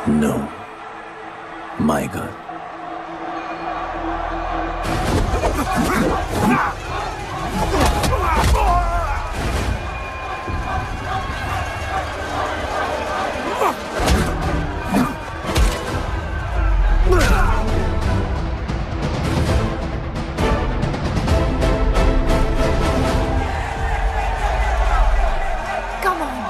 No, my girl. Come on.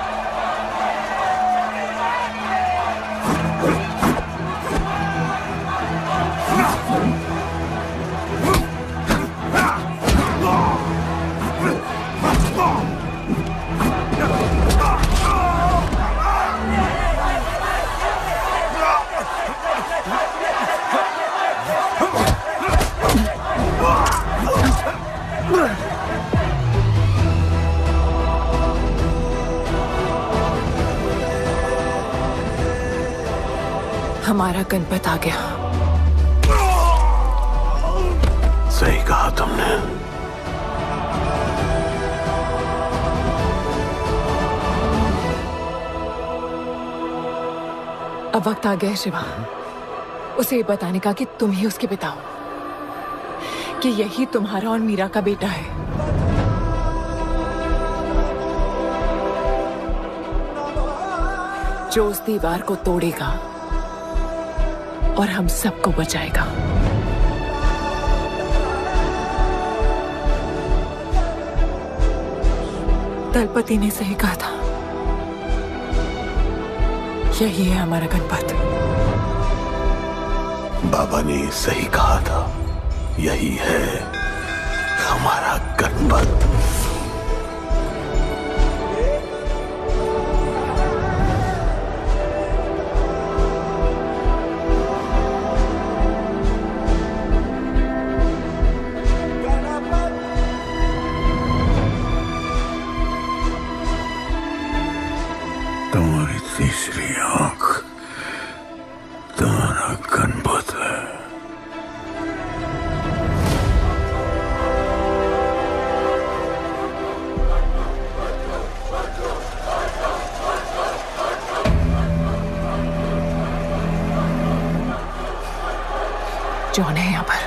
हमारा गणपत आ गया। सही कहा तुमने। अब वक्त आ गया है शिवा, उसे ये बताने का कि तुम ही उसके पिता हो, कि यही तुम्हारा और मीरा का बेटा है। जो उस दीवार को तोड़ेगा और हम सबको बचाएगा। दलपति ने सही कहा था, यही है हमारा गणपत। बाबा ने सही कहा था, यही है हमारा गणपत। तुम्हारी तीसरी आंख तुम्हारा गणपत है। जॉन है यहाँ पर।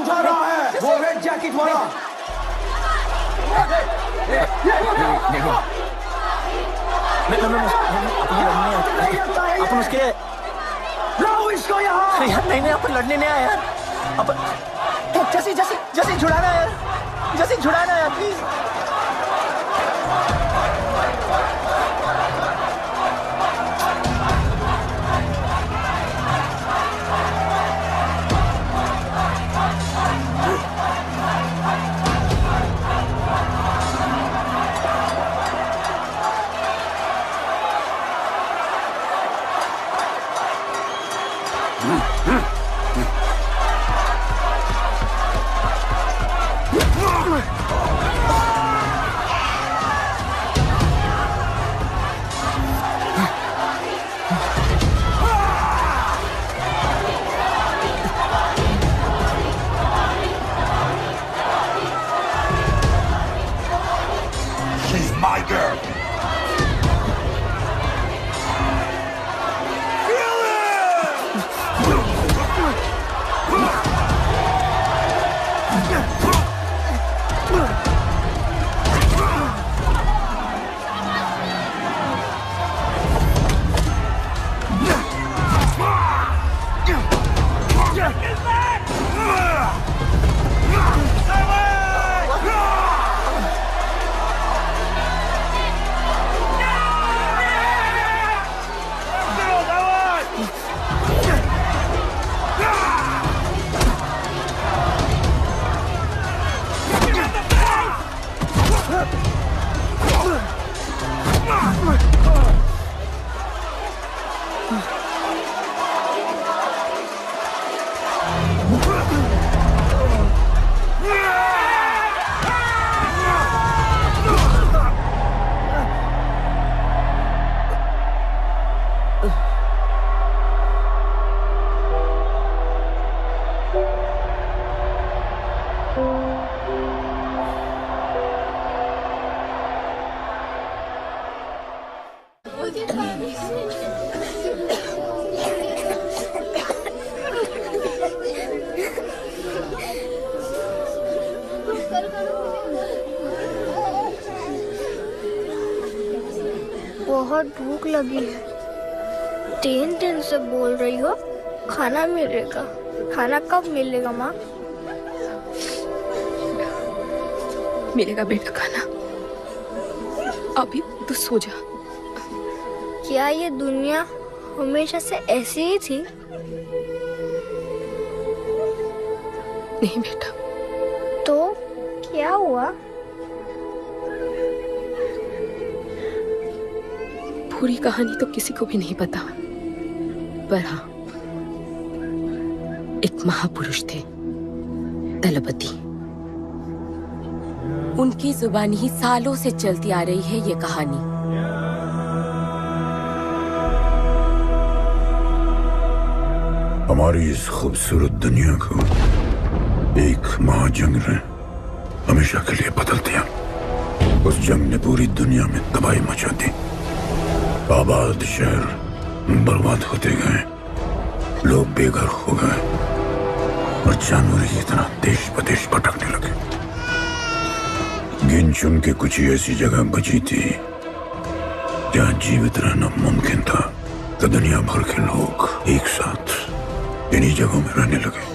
उठा रहा है, वो रेड जैकेट वाला। देखो अपन उसके लाओ इसको यहाँ। यार नहीं अपन लड़ने नहीं आया यार। अपन जैसे जैसे जैसे छुड़ाना यार, जैसे छुड़ाना यार प्लीज। She's my girl. बहुत भूख लगी है। 3 दिन से बोल रही हो खाना मिलेगा। खाना कब मिलेगा माँ? मिलेगा बेटा खाना, अभी तो सो जा। क्या ये दुनिया हमेशा से ऐसी ही थी? नहीं बेटा। तो क्या हुआ? पूरी कहानी तो किसी को भी नहीं पता, पर हाँ, एक महापुरुष थे, दलपति। उनकी जुबानी ही सालों से चलती आ रही है ये कहानी। हमारी इस खूबसूरत दुनिया को एक महाजंग ने हमेशा के लिए बदल दिया। उस जंग ने पूरी दुनिया में तबाही मचा दी। आबाद शहर बर्बाद होते गए, लोग बेघर हो गए और जानवर की तरह देश प्रदेश भटकने लगे। गिन चुन के कुछ ही ऐसी जगह बची थी जहां जीवित रहना मुमकिन था, तो दुनिया भर के लोग एक साथ इन्हीं जगहों में रहने लगे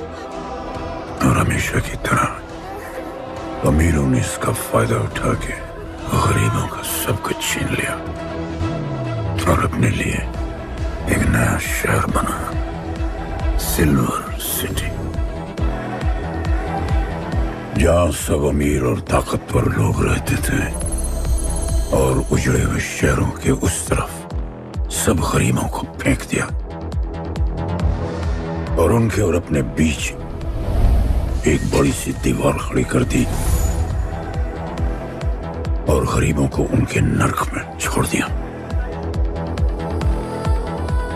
और हमेशा की तरह अमीरों ने इसका फायदा उठा के गरीबों का सब कुछ छीन लिया और अपने लिए एक नया शहर बना, सिल्वर सिटी, जहां सब अमीर और ताकतवर लोग रहते थे और उजड़े हुए शहरों के उस तरफ सब गरीबों को फेंक दिया और उनके और अपने बीच एक बड़ी सी दीवार खड़ी कर दी और गरीबों को उनके नर्क में छोड़ दिया।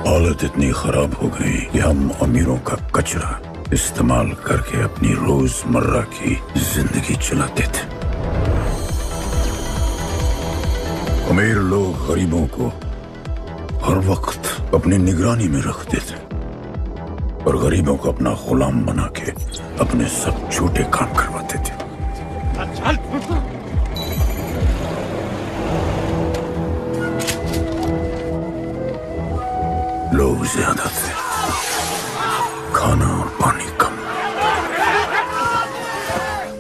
हालत इतनी खराब हो गई कि हम अमीरों का कचरा इस्तेमाल करके अपनी रोजमर्रा की जिंदगी चलाते थे। अमीर लोग गरीबों को हर वक्त अपनी निगरानी में रखते थे और गरीबों को अपना गुलाम बना के अपने सब झूठे काम करवाते थे। लोग ज्यादा थे, खाना और पानी कम।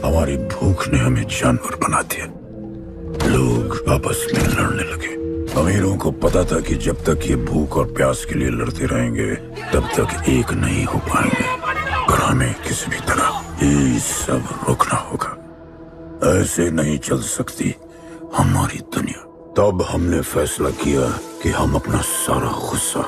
हमारी भूख ने हमें जानवर बना दिया। लोग आपस में लड़ने लगे। अमीरों को पता था कि जब तक ये भूख और प्यास के लिए लड़ते रहेंगे तब तक एक नहीं हो पाएंगे, पर हमें किसी भी तरह ये सब रोकना होगा। ऐसे नहीं चल सकती हमारी दुनिया। तब हमने फैसला किया कि हम अपना सारा गुस्सा,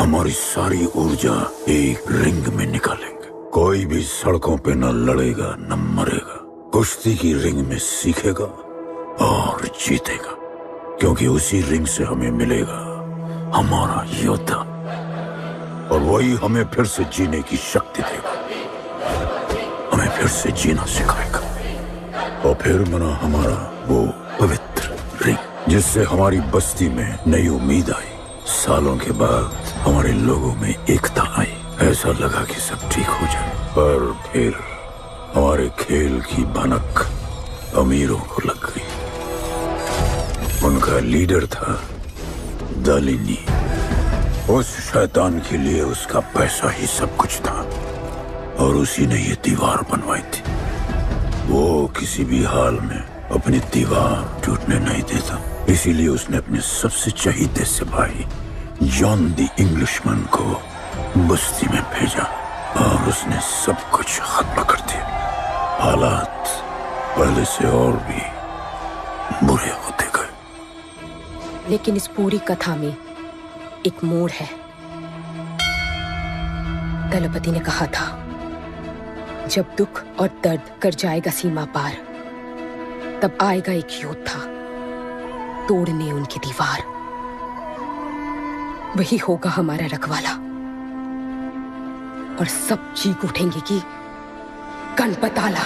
हमारी सारी ऊर्जा एक रिंग में निकालेंगे। कोई भी सड़कों पे न लड़ेगा न मरेगा, कुश्ती की रिंग में सीखेगा और जीतेगा, क्योंकि उसी रिंग से हमें मिलेगा हमारा योद्धा, और वही हमें फिर से जीने की शक्ति देगा, हमें फिर से जीना सिखाएगा। और फिर बना हमारा वो पवित्र रिंग, जिससे हमारी बस्ती में नई उम्मीद आई। सालों के बाद हमारे लोगों में एकता आई। ऐसा लगा कि सब ठीक हो जाए, पर फिर हमारे खेल की भनक अमीरों को लग गई। उनका लीडर था दालिनी। उस शैतान के लिए उसका पैसा ही सब कुछ था, और उसी ने ये दीवार बनवाई थी। वो किसी भी हाल में अपनी दीवार टूटने नहीं देता, इसीलिए उसने अपने सबसे चहीते सिपाही जॉन द इंग्लिशमैन को बस्ती में भेजा, और उसने सब कुछ खत्म कर दिया। हालात पहले से और भी बुरे होते गए। लेकिन इस पूरी कथा में एक मोड़ है। दलपति ने कहा था, जब दुख और दर्द कर जाएगा सीमा पार, तब आएगा एक योद्धा तोड़ने उनकी दीवार। वही होगा हमारा रखवाला, और सब चीख उठेंगे कि गणपताला।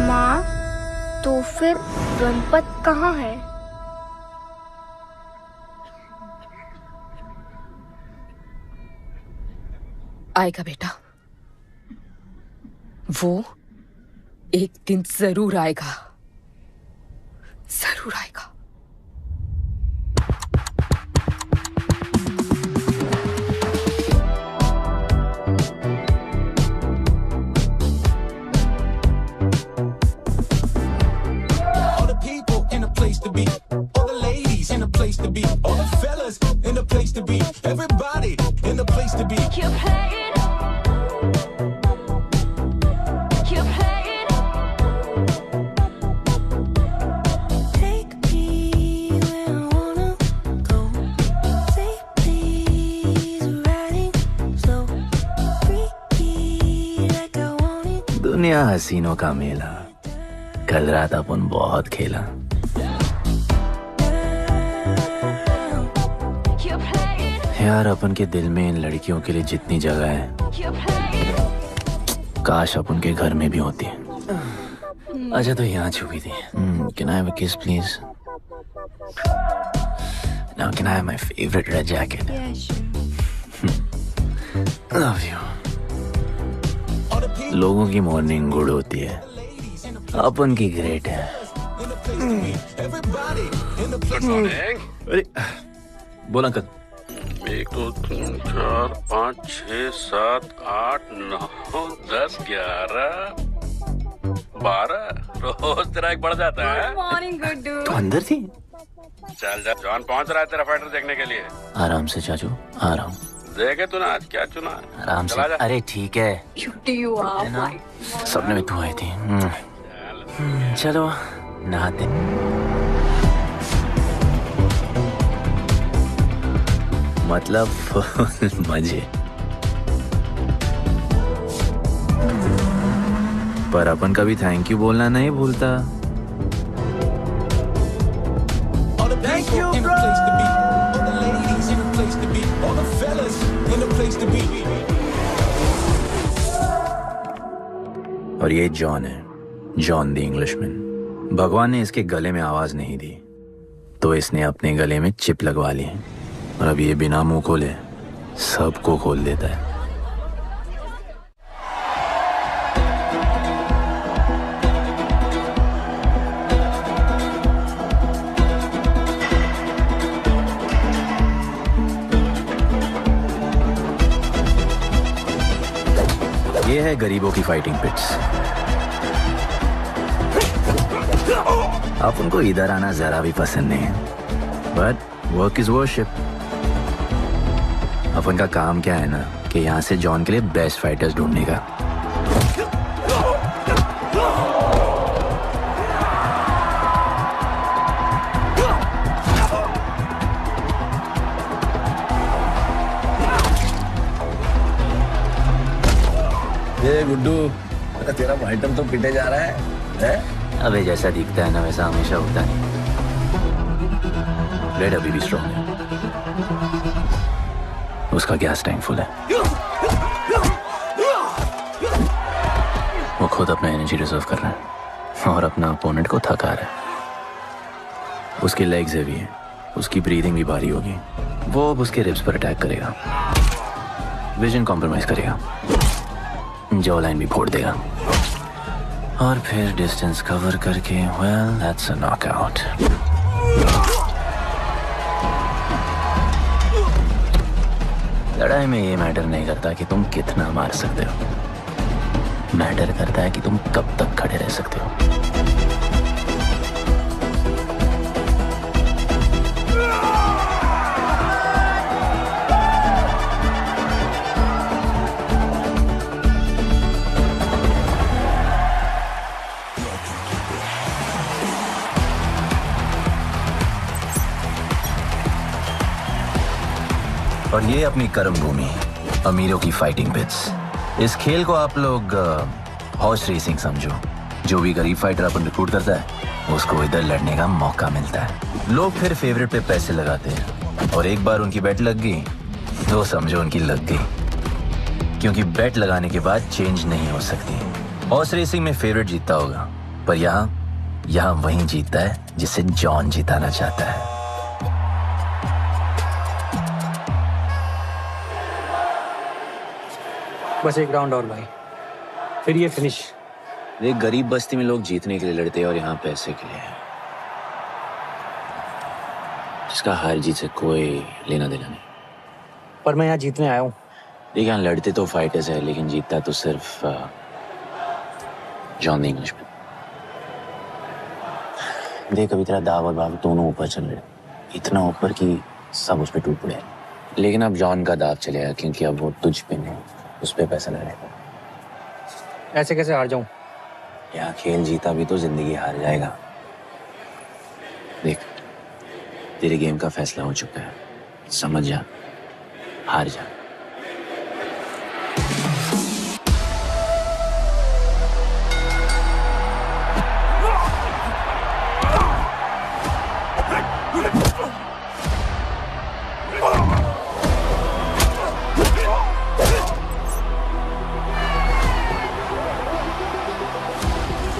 माँ, तो फिर गणपत कहाँ है? आएगा बेटा, वो एक दिन जरूर आएगा, जरूर आएगा। All the people in a place to be, all the ladies in a place to be, all the fellas in a place to be, everybody in a place to be. Keep playing. दुनिया हसीनों का मेला, कल रात अपन बहुत खेला। यार, अपन के दिल में इन लड़कियों के लिए जितनी जगह है, काश अपन के घर में भी होती है। अच्छा, तो यहाँ छुपी थी। Can I have a kiss, please? Now can I have my favorite red jacket? Yeah, sure. Love you. लोगों की मॉर्निंग गुड होती है, अपन की ग्रेट है। अरे बोल अंकल। 1 2 3 4 5 6 7 8 9 10 11 12 रोज तेरा एक बढ़ जाता है। तो अंदर थी। चल जा, जॉन पहुंच रहा है तेरा फाइटर देखने के लिए। आराम से चाचू, आराम। देखे तूने आज क्या चुना? आराम से। अरे ठीक है, सपने में तू आई थी। चलो नहाते। मतलब मजे। पर अपन कभी थैंक यू बोलना नहीं भूलता। All the people in a place to be, all the ladies in a place to be, all the fellas और ये जॉन है, जॉन द इंग्लिशमैन। भगवान ने इसके गले में आवाज नहीं दी तो इसने अपने गले में चिप लगवा ली और अब ये बिना मुंह खोले सबको खोल देता है। ये है गरीबों की फाइटिंग पिट्स। आप उनको इधर आना जरा भी पसंद नहीं है, बट वर्क इज वर्शिप। अपन का काम क्या है ना कि यहाँ से जॉन के लिए बेस्ट फाइटर्स ढूंढने का। ये गुड्डू, तेरा आइटम तो पिटे जा रहा है? अबे जैसा दिखता है ना वैसा हमेशा होता नहीं। रेड अभी भी स्ट्रॉन्ग है, उसका गैस टैंक फुल है। वो खुद अपना एनर्जी रिजर्व कर रहा है और अपना अपोनेंट को थका रहा है। उसकी लेग्स हेवी है, उसकी ब्रीदिंग भी भारी होगी। वो अब उसके रिब्स पर अटैक करेगा, विजन कॉम्प्रोमाइज करेगा, जॉ लाइन भी फोड़ देगा और फिर डिस्टेंस कवर करके वेल दैट्स अ नॉकआउट। लड़ाई में ये मैटर नहीं करता कि तुम कितना मार सकते हो, मैटर करता है कि तुम कब तक खड़े रह सकते हो। और ये अपनी कर्म भूमि, अमीरों की फाइटिंग पिट्स। इस खेल को आप लोग हॉर्स रेसिंग समझो। जो भी गरीब फाइटर अपन रिक्रूट करता है उसको इधर लड़ने का मौका मिलता है। लोग फिर फेवरेट पे पैसे लगाते हैं और एक बार उनकी बेट लग गई तो समझो उनकी लग गई, क्योंकि बेट लगाने के बाद चेंज नहीं हो सकती। हॉर्स रेसिंग में फेवरेट जीतता होगा, पर यहाँ वही जीतता है जिसे जॉन जिताना चाहता है। बस एक राउंड और भाई, फिर ये फिनिश। एक गरीब बस्ती में लोग जीतने के लिए लड़ते हैं और यहाँ पैसे के लिए, जिसका हार जीत से कोई लेना देना नहीं। पर मैं यहाँ जीतने आया हूँ। देखिए यहाँ लड़ते तो फाइटर्स है, लेकिन जीतता तो सिर्फ जॉन द इंग्लिशमैन। देख अभी तेरा दाव और बाव दोनों ऊपर चल रहे, इतना ऊपर कि सब उस पर टूट पड़े। लेकिन अब जॉन का दाव चलेगा, क्योंकि अब वो तुझ पे नहीं उस पे पैसा लगाएगा। ऐसे कैसे हार जाऊं? यहाँ खेल जीता भी तो जिंदगी हार जाएगा। देख तेरे गेम का फैसला हो चुका है, समझ जा, हार जा।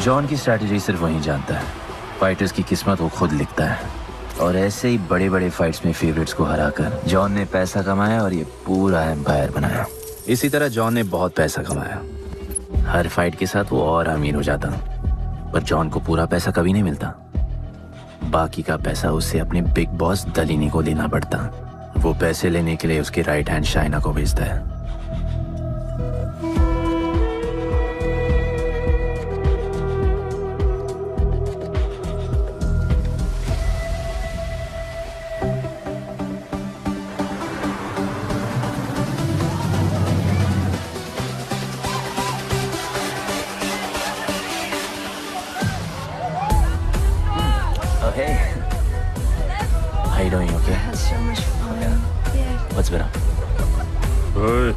जॉन की स्ट्रैटेजी सिर्फ वही जानता है, फाइटर्स की किस्मत वो खुद लिखता है। और ऐसे ही बड़े बड़े फाइट्स में फेवरेट्स को हराकर जॉन ने पैसा कमाया और ये पूरा एम्पायर बनाया। इसी तरह जॉन ने बहुत पैसा कमाया, हर फाइट के साथ वो और अमीर हो जाता, पर जॉन को पूरा पैसा कभी नहीं मिलता। बाकी का पैसा उसे अपने बिग बॉस दलीनी को देना पड़ता। वो पैसे लेने के लिए उसके राइट हैंड शाइना को भेजता है। Hey, how you doing? You okay? I had so much fun. Yeah. What's been up? ओए,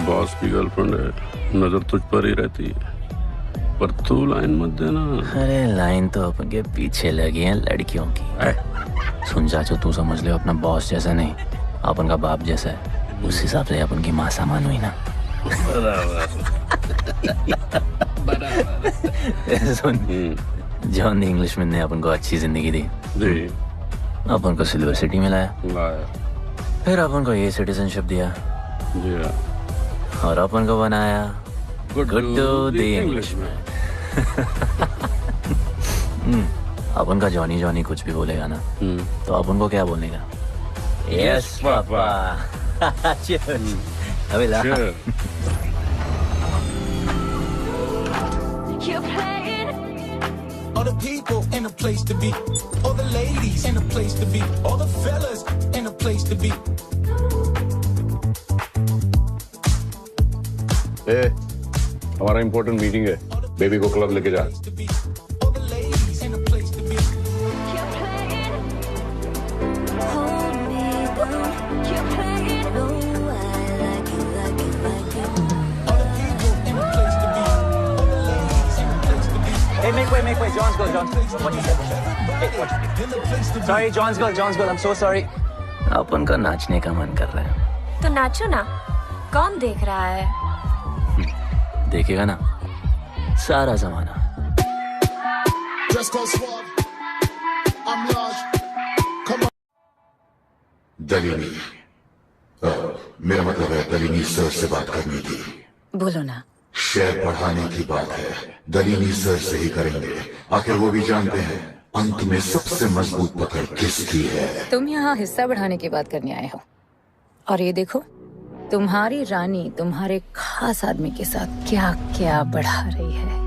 बॉस की गर्लफ्रेंड है, नजर तुझ पर ही रहती है, पर तू लाइन मत देना। अरे लाइन तो अपन के पीछे लगी है लड़कियों की। सुन चाचो, तू समझ ले अपना बॉस जैसा नहीं, अपन का बाप जैसा है। उस हिसाब से अपन की माँ सामान हुई ना। सुन, जॉन द इंग्लिशमैन ने अपन को अच्छी जिंदगी दी, अपन को सिल्वर सिटी में लाया, फिर अपन को ये सिटीजनशिप दिया, और अपन को बनाया गुड्डू द इंग्लिशमैन। अपन का जॉनी जॉनी कुछ भी बोलेगा ना, तो अपन को क्या बोलने का? Yes papa. अबे ला। All the people in a place to be, all the ladies in a place to be, all the fellas in a place to be. ए, हमारा इंपॉर्टेंट मीटिंग है, बेबी को क्लब लेके जा। Hey, make way, John's girl. What you said? Hey, what? Sorry, John's girl. I'm so sorry. अपन का नाचने का मन कर रहा है। तो नाचो ना, कौन देख रहा है? देखेगा ना सारा जमाना। दलीनी, मेरा मतलब है दलीनी सर से बात करनी थी। बोलो ना। शेयर बढ़ाने की बात है, दलीनी सर से ही करेंगे। आखिर वो भी जानते हैं अंत में सबसे मजबूत पकड़ किसकी है। तुम यहाँ हिस्सा बढ़ाने की बात करने आए हो, और ये देखो तुम्हारी रानी तुम्हारे खास आदमी के साथ क्या क्या बढ़ा रही है।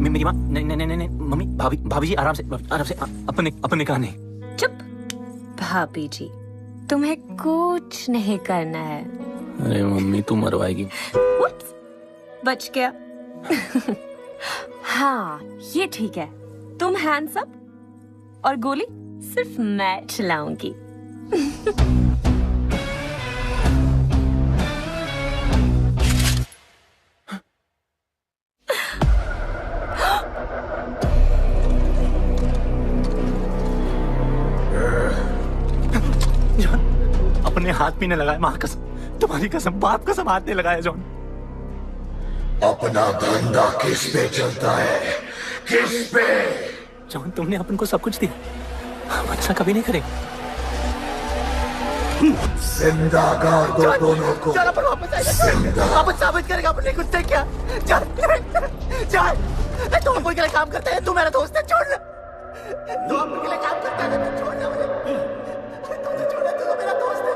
मेरी माँ, नहीं, मम्मी, भाभी जी आराम से अपने कहा नहीं। चुप। भाभी जी, तुम्हें कुछ नहीं करना है। अरे मम्मी, तू मरवाएगी। बच गया। हाँ, ये ठीक है। तुम हैंड्स अप और गोली सिर्फ मैं चलाऊंगी। अपने हाथ भी नहीं लगाया, माँ कसम, तुम्हारी कसम, बाप कसम, हाथ नहीं लगाया जॉन। अपना धंधा किस पे चलता है? किस पे? जॉन, तुमने अपन को सब कुछ दिया, हम अच्छा कभी नहीं करेंगे। जिंदा गाड़ दो दोनों को। चल अपन वापस आएगा, वापस साबित करेगा अपने कुछ से क्या। चल तुम कोई के लिए काम करते हैं, तू मेरा दोस्त है, छोड़ ना। तू अपन के लिए काम करता है, तू छोड़ना मुझे। तुझे छोड़ना, तू तो मेरा दोस्त है।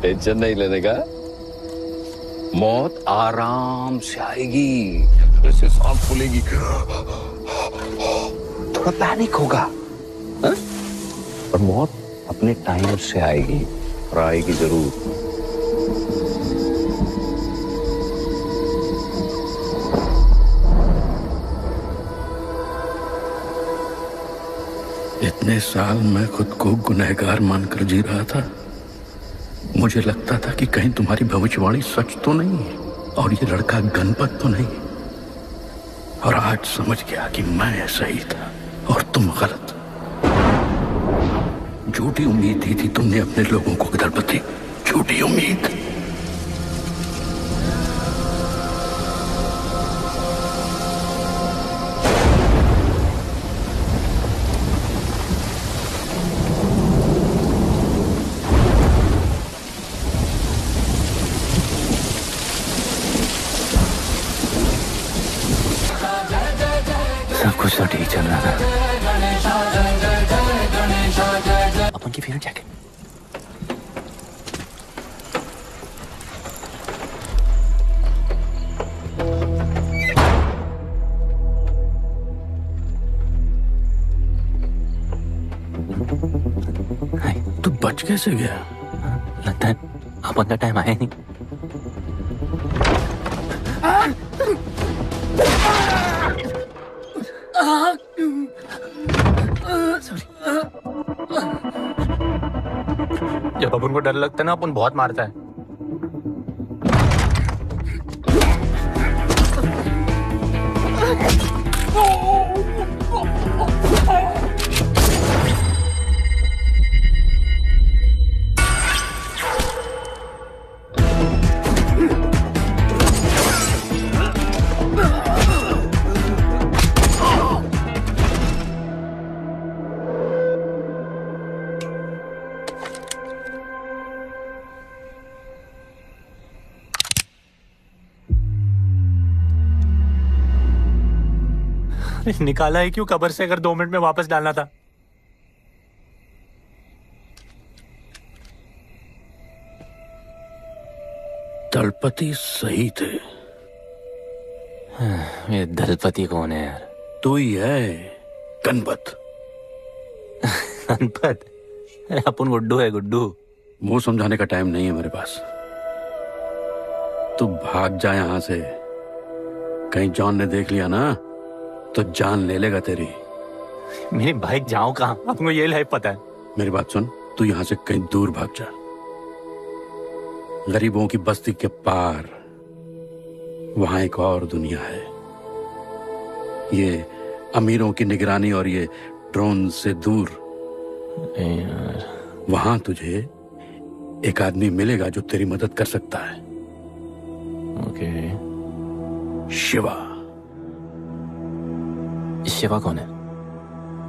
टेंशन नहीं लेने का, मौत आराम से आएगी, ऐसे सांप फूलेगी, थोड़ा पैनिक होगा, पर मौत अपने टाइम से आएगी, और आएगी जरूर। इतने साल मैं खुद को गुनहगार मानकर जी रहा था। मुझे लगता था कि कहीं तुम्हारी भविष्यवाणी सच तो नहीं है, और ये लड़का गणपत तो नहीं। और आज समझ गया कि मैं सही था और तुम गलत। झूठी उम्मीद दी थी तुमने अपने लोगों को दलपति, झूठी उम्मीद। सब कुछ तो ठीक चल रहा था। अपन की फेवरेट जैकेट। तू बच कैसे गया? लगता है अपन का टाइम आया नहीं। जब अपन को डर लगता है ना अपन बहुत मारता है। निकाला है क्यों कब्र से, अगर 2 मिनट में वापस डालना था। दलपति सही थे। ये दलपति कौन है यार? तू ही है, गणपत। गणपत? अरे अपन गुड्डू है, गुड्डू। वो समझाने का टाइम नहीं है मेरे पास। तू भाग जा यहां से। कहीं जॉन ने देख लिया ना तो जान ले लेगा तेरी। मेरी बाइक जाऊं कहां? आपको ये लाइफ पता है। मेरी बात सुन, तू यहां से कहीं दूर भाग जा। गरीबों की बस्ती के पार वहां एक और दुनिया है। ये अमीरों की निगरानी और ये ड्रोन से दूर। वहां तुझे एक आदमी मिलेगा जो तेरी मदद कर सकता है। ओके। शिवा। शिवा कौन है?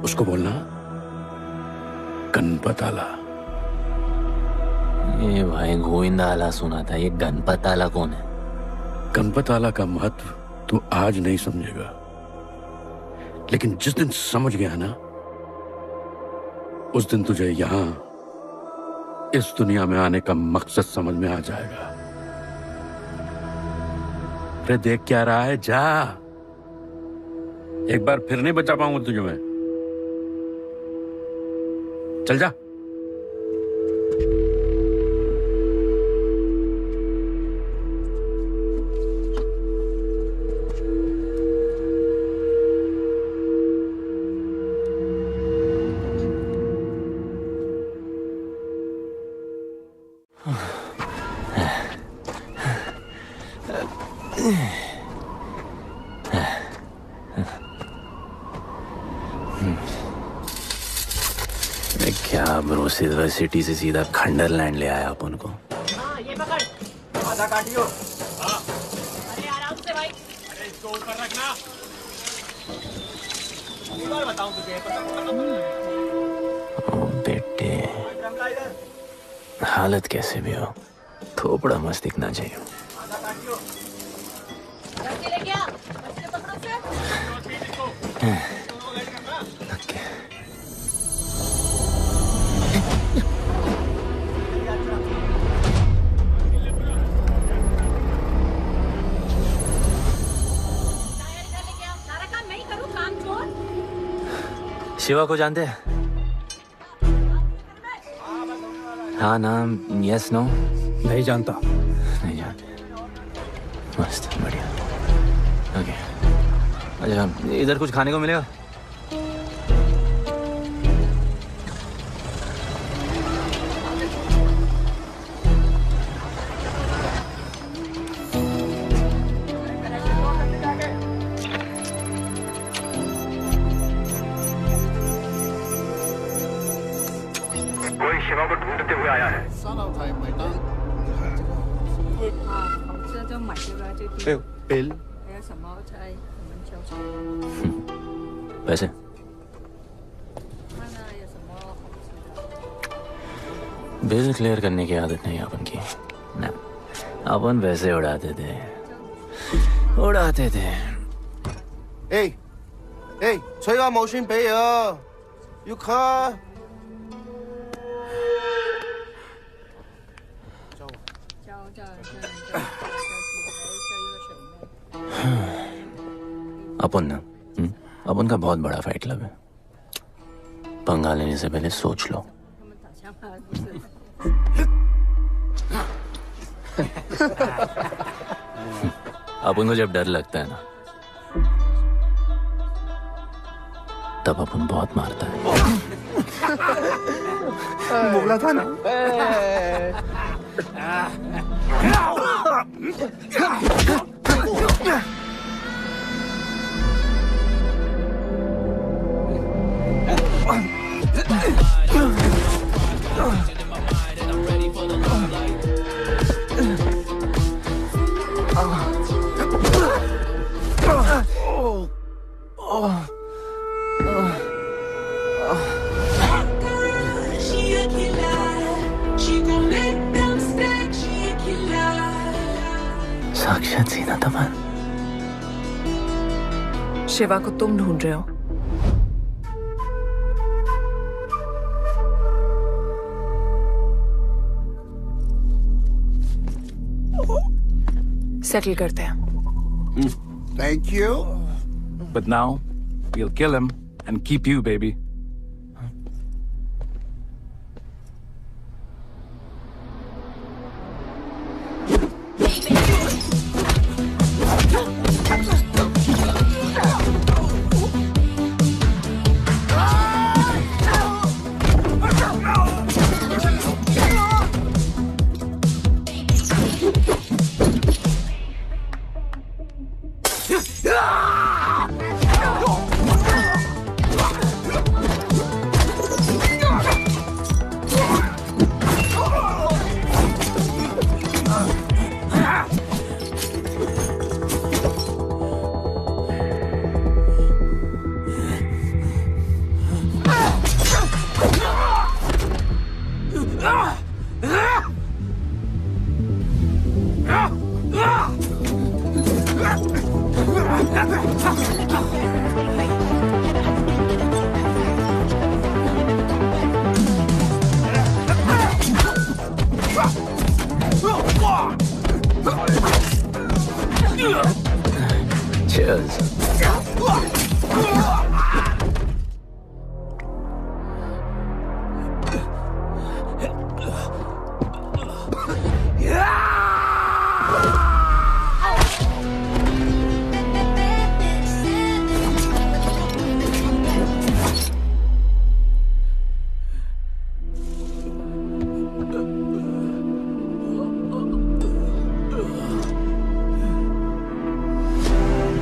उसको बोलना गणपत आला। ये भाई गोविंदा आला सुना था, ये गणपत आला कौन है? गणपत आला का महत्व तू आज नहीं समझेगा, लेकिन जिस दिन समझ गया ना उस दिन तुझे यहां इस दुनिया में आने का मकसद समझ में आ जाएगा। अरे देख क्या रहा है, जा। एक बार फिर नहीं बचा पाऊंगा तुझे मैं। चल जा। क्या ब्रो, सिल्वर सिटी से सीधा खंडरलैंड ले आया अपन को। हाँ, ये पकड़। आधा काटियो। हाँ। अरे आराम से भाई। अरे इसको ऊपर रखना। अगली बार बताऊं तुझे। ओ बेटे, हालत कैसे भी हो, थोपड़ा मस्त दिखना चाहिए। आधा काटियो। रस्सी लेके आ। रस्सी पकड़ो से। शिवा को जानते हैं? हाँ नाम, यस नो? नहीं जानता। नहीं जानते। मस्त, बढ़िया। ओके। अच्छा, इधर कुछ खाने को मिलेगा? शिवा को ढूंढते हुए आया है। बिल। पैसे? बिल क्लियर करने की आदत नहीं अपन की ना। अपन पैसे उड़ाते थे।催我冇錢俾啊，要卡。अपन ना, अपन का बहुत बड़ा फाइट क्लब है। पंगा लेने से पहले सोच लो। अपन को जब डर लगता है ना तब अपन बहुत मारता है। बोला था ना। साक्षात सीना तमन। शिवा को तुम ढूंढ रहे हो? सेटल करते हैं। Thank you. But now, we'll kill him and keep you, baby. Cheers.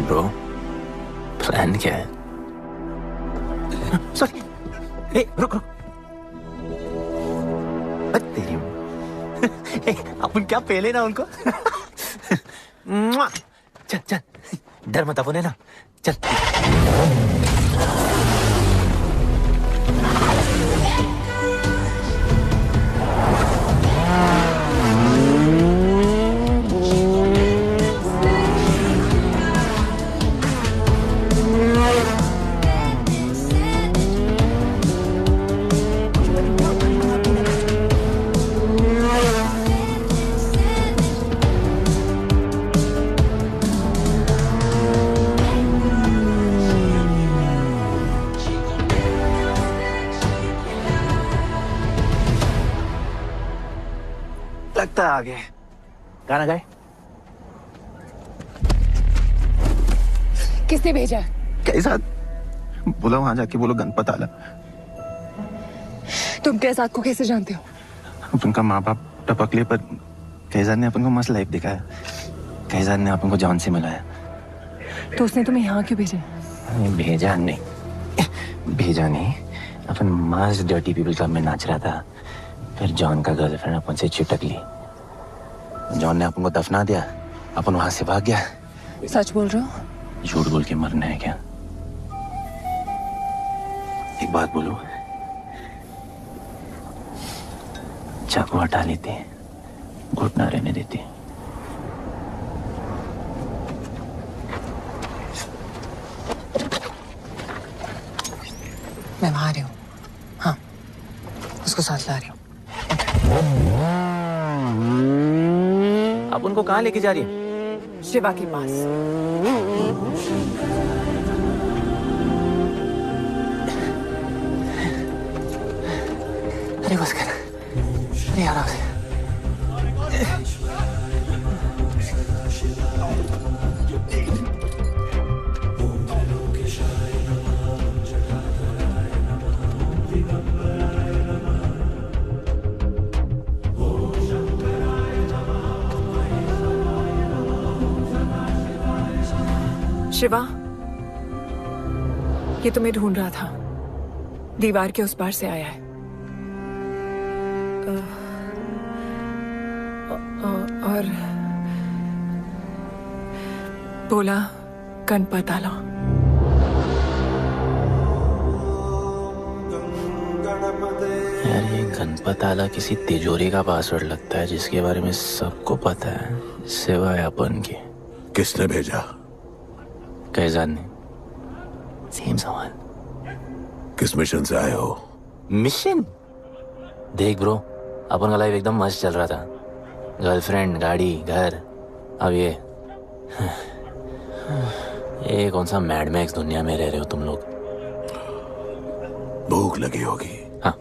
Bro, plan क्या है? सॉरी, रुक। तेरी अपन क्या पहले ना उनको। चल डर मत अपन है ना। चल लगता आ गए। गाना गाए। किसने भेजा? कैसा? बोला वहां जाके बोलो गणपत आला। तुम कैसाद को कैसे जानते हो? उनका माँ बाप टपकले पर कैसाद ने अपन को मस्त लाइफ दिखाया। कैसाद ने अपन को जॉन से मिलाया। तो उसने तुम्हें यहाँ क्यों भेजा? भेजा नहीं। अपन मस्त डर्टी पीपल क्लब में नाच रहा था। फिर जॉन का गर्लफ्रेंड अपन से चिपक ली। जॉन ने अपन को दफना दिया। अपन वहां से भाग गया। सच बोल रहे हो? झूठ बोल के मरना है क्या? एक बात बोलूं, चाकू हटा लेते, घुटना रहने देते। मैं वहां आ रही हूँ। हाँ, उसको साथ ला रही हूँ। आप उनको कहाँ लेके जा रही है? शिवा के पास। अरे बस कर। अरे आराम से। शिवा, ये तुम्हें ढूंढ रहा था। दीवार के उस पार से आया है। और बोला गणपत आला। यार ये गणपत आला किसी तिजोरी का पासवर्ड लगता है जिसके बारे में सबको पता है सिवाय अपन के। किसने भेजा? कैजान ने। सेम सवाल। किस मिशन से आए हो? मिशन? देख ब्रो, अपन का लाइफ एकदम मस्त चल रहा था। गर्लफ्रेंड, गाड़ी, घर। अब ये कौन सा मैड मैक्स दुनिया में रह रहे हो तुम लोग। भूख लगी होगी। हाँ।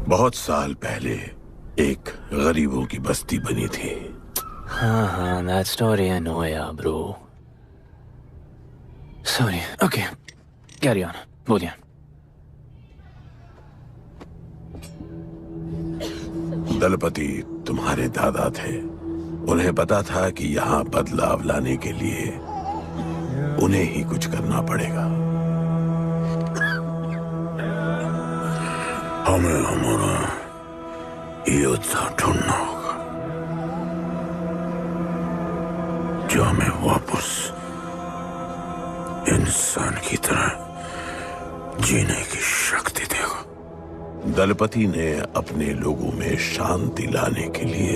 बहुत साल पहले एक गरीबों की बस्ती बनी थी। हाँ, that story I know, yeah, bro. Sorry. Okay, carry on. बोलिए। दलपति तुम्हारे दादा थे। उन्हें पता था कि यहाँ बदलाव लाने के लिए उन्हें ही कुछ करना पड़ेगा। हमें हमारा योद्धा ढूंढना होगा जो हमें वापस इंसान की तरह जीने की शक्ति देगा। दलपति ने अपने लोगों में शांति लाने के लिए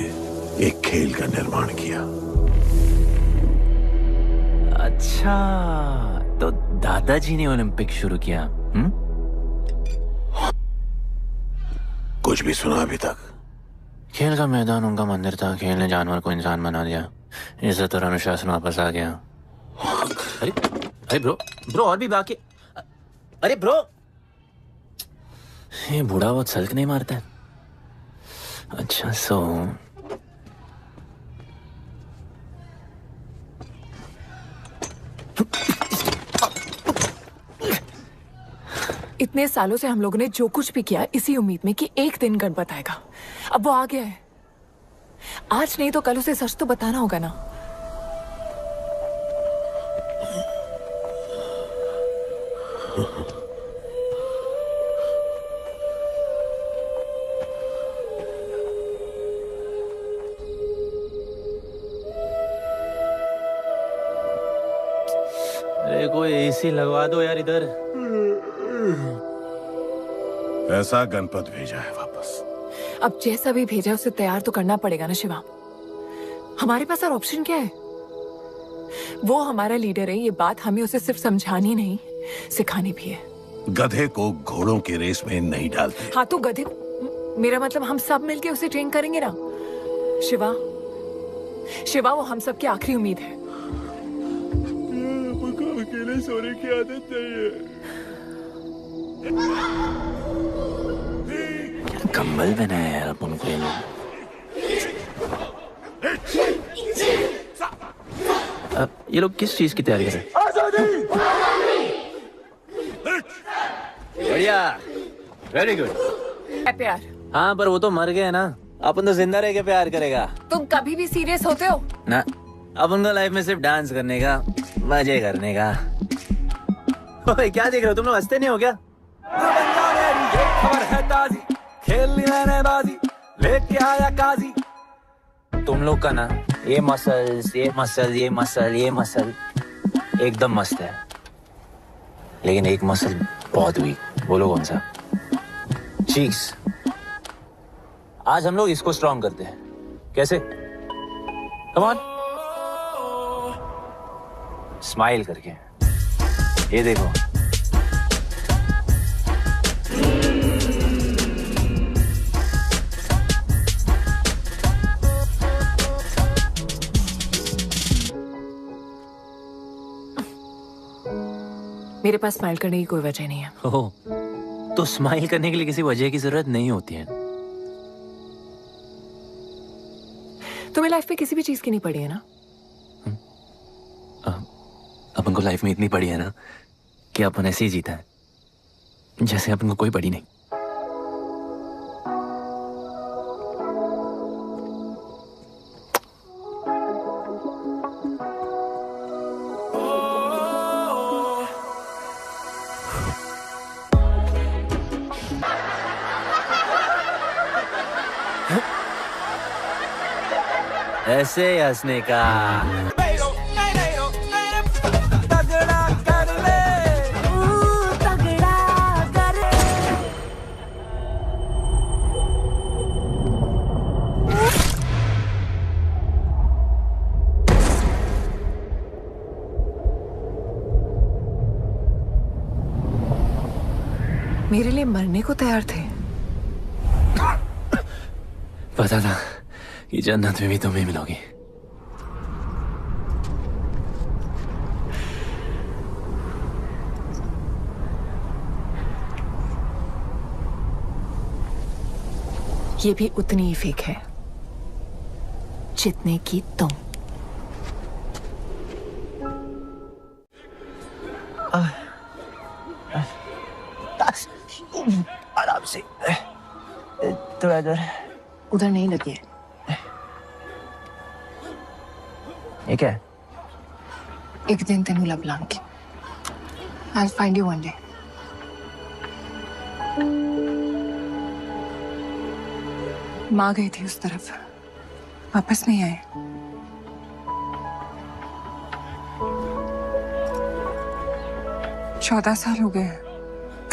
एक खेल का निर्माण किया। अच्छा, तो दादाजी ने ओलंपिक शुरू किया। कुछ भी सुना अभी तक? खेल का मैदान उनका मंदिर था। खेल ने जानवर को इंसान बना दिया। इज्जत और अनुशासन वापस आ गया। अरे ब्रो और भी बाकी। अरे ब्रो, ये बूढ़ा बहुत सल्क नहीं मारता है। अच्छा सो इतने सालों से हम लोगों ने जो कुछ भी किया इसी उम्मीद में कि एक दिन गणपत आएगा। अब वो आ गया है। आज नहीं तो कल उसे सच तो बताना होगा ना। अरे कोई एसी लगवा दो यार इधर। ऐसा गणपत भेजा है वापस। अब जैसा भी भेजा उसे तैयार तो करना पड़ेगा ना शिवा। हमारे पास और ऑप्शन क्या है? वो हमारा लीडर है। ये बात हमें उसे सिर्फ समझानी नहीं सिखानी भी है। गधे को घोड़ों की रेस में नहीं डालते। हाँ तो गधे, मेरा मतलब हम सब मिलके उसे ट्रेन करेंगे ना। शिवा वो हम सब की आखिरी उम्मीद है। अकेले सोने की आदत नहीं है। कंबल बनाया यार अपन को ये लोग। ये लोग किस चीज की तैयारी कर रहे हैं? बढ़िया, वेरी गुड। प्यार? हाँ पर वो तो मर गए ना। अपन तो जिंदा रह के प्यार करेगा। तुम कभी भी सीरियस होते हो ना? अपन को लाइफ में सिर्फ डांस करने का, मजे करने का। ओए क्या देख रहे हो तुम लोग? हंसते नहीं हो क्या? खबर है ताजी, खेलनी मैंने बाजी, लेके आया काजी। तुम लोग का ना ये मसल एकदम मस्त है, लेकिन एक मसल बहुत वीक। बोलो कौन सा? चीक्स। आज हम लोग इसको स्ट्रॉन्ग करते हैं। कैसे? कम ऑन, स्माइल करके। ये देखो, मेरे पास स्माइल करने की कोई वजह नहीं है। ओह, तो स्माइल करने के लिए किसी वजह की जरूरत नहीं होती है। तुम्हें लाइफ में किसी भी चीज की नहीं पड़ी है ना? अपन को लाइफ में इतनी पड़ी है ना कि अपन ऐसे ही जीता है। जैसे अपन को कोई पड़ी नहीं। ऐसे हंसने का। मेरे लिए मरने को तैयार थे। पता था कि जन्नत में भी तुम्हें मिलोगी। ये भी उतनी ही फेक है जितने की तुम। आराम से, थोड़ा इधर। उधर नहीं लगी है। ये क्या है? एक दिन तेनू लब Langi. I'll find you one day. माँ गई थी उस तरफ, वापस नहीं आए। चौदह साल हो गए।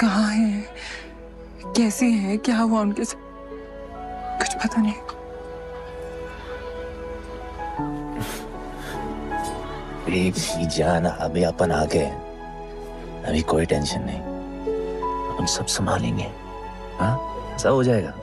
कहाँ हैं? कैसे हैं? क्या हुआ उनके साथ? कुछ पता नहीं। बेबी जान, अभी अपन आ गए। अभी कोई टेंशन नहीं, अपन सब संभालेंगे। हाँ, सब हो जाएगा।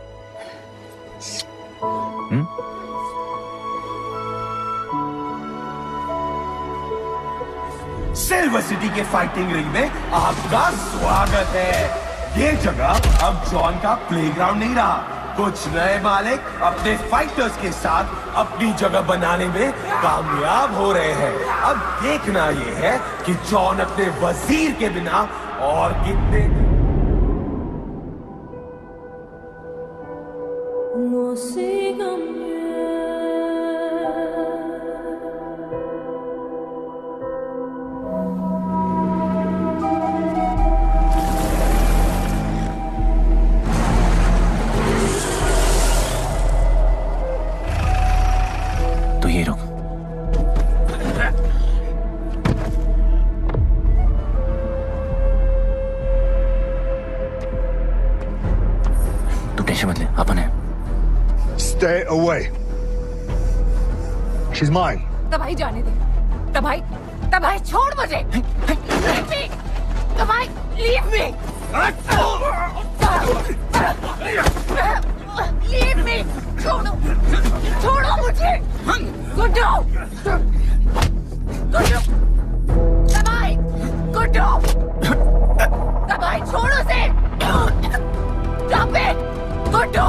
सिल्वर सिटी के फाइटिंग रिंग में आपका स्वागत है। ये जगह अब जॉन का प्लेग्राउंड नहीं रहा। कुछ नए मालिक अपने फाइटर्स के साथ अपनी जगह बनाने में कामयाब हो रहे हैं। अब देखना ये है कि जॉन अपने वजीर के बिना और कितने तो ये रुक। तू टेंशन मत ले, अपन है। Stay away. She's mine. तबाही जाने दे। तबाही छोड़ मुझे। तबाही leave me. Leave me. छोड़ो मुझे। गुड्डू। तबाही छोड़ो से। Stop it. गुड्डू।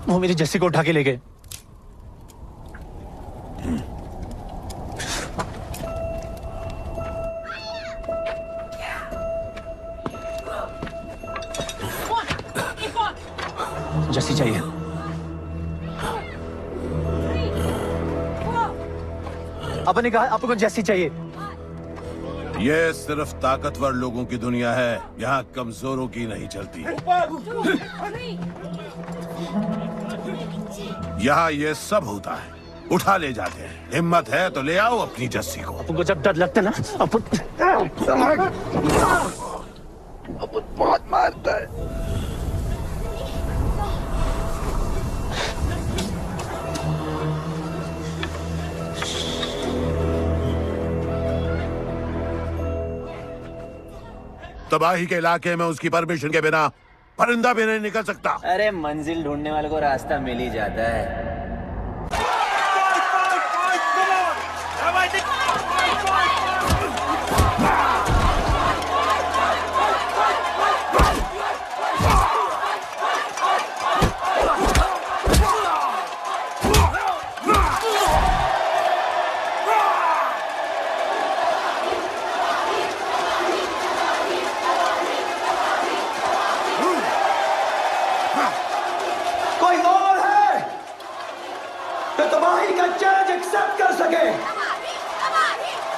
वो मेरी जस्सी को उठा के ले गए। जस्सी चाहिए। अपन ने कहा आपको जस्सी चाहिए। ये सिर्फ ताकतवर लोगों की दुनिया है, यहाँ कमजोरों की नहीं चलती। यहाँ ये सब होता है, उठा ले जाते हैं। हिम्मत है तो ले आओ अपनी जस्सी को। अपन को जब डर लगता ना, अपन बहुत मारता है। तबाही के इलाके में उसकी परमिशन के बिना परिंदा भी नहीं निकल सकता। अरे मंजिल ढूंढने वाले को रास्ता मिल ही जाता है।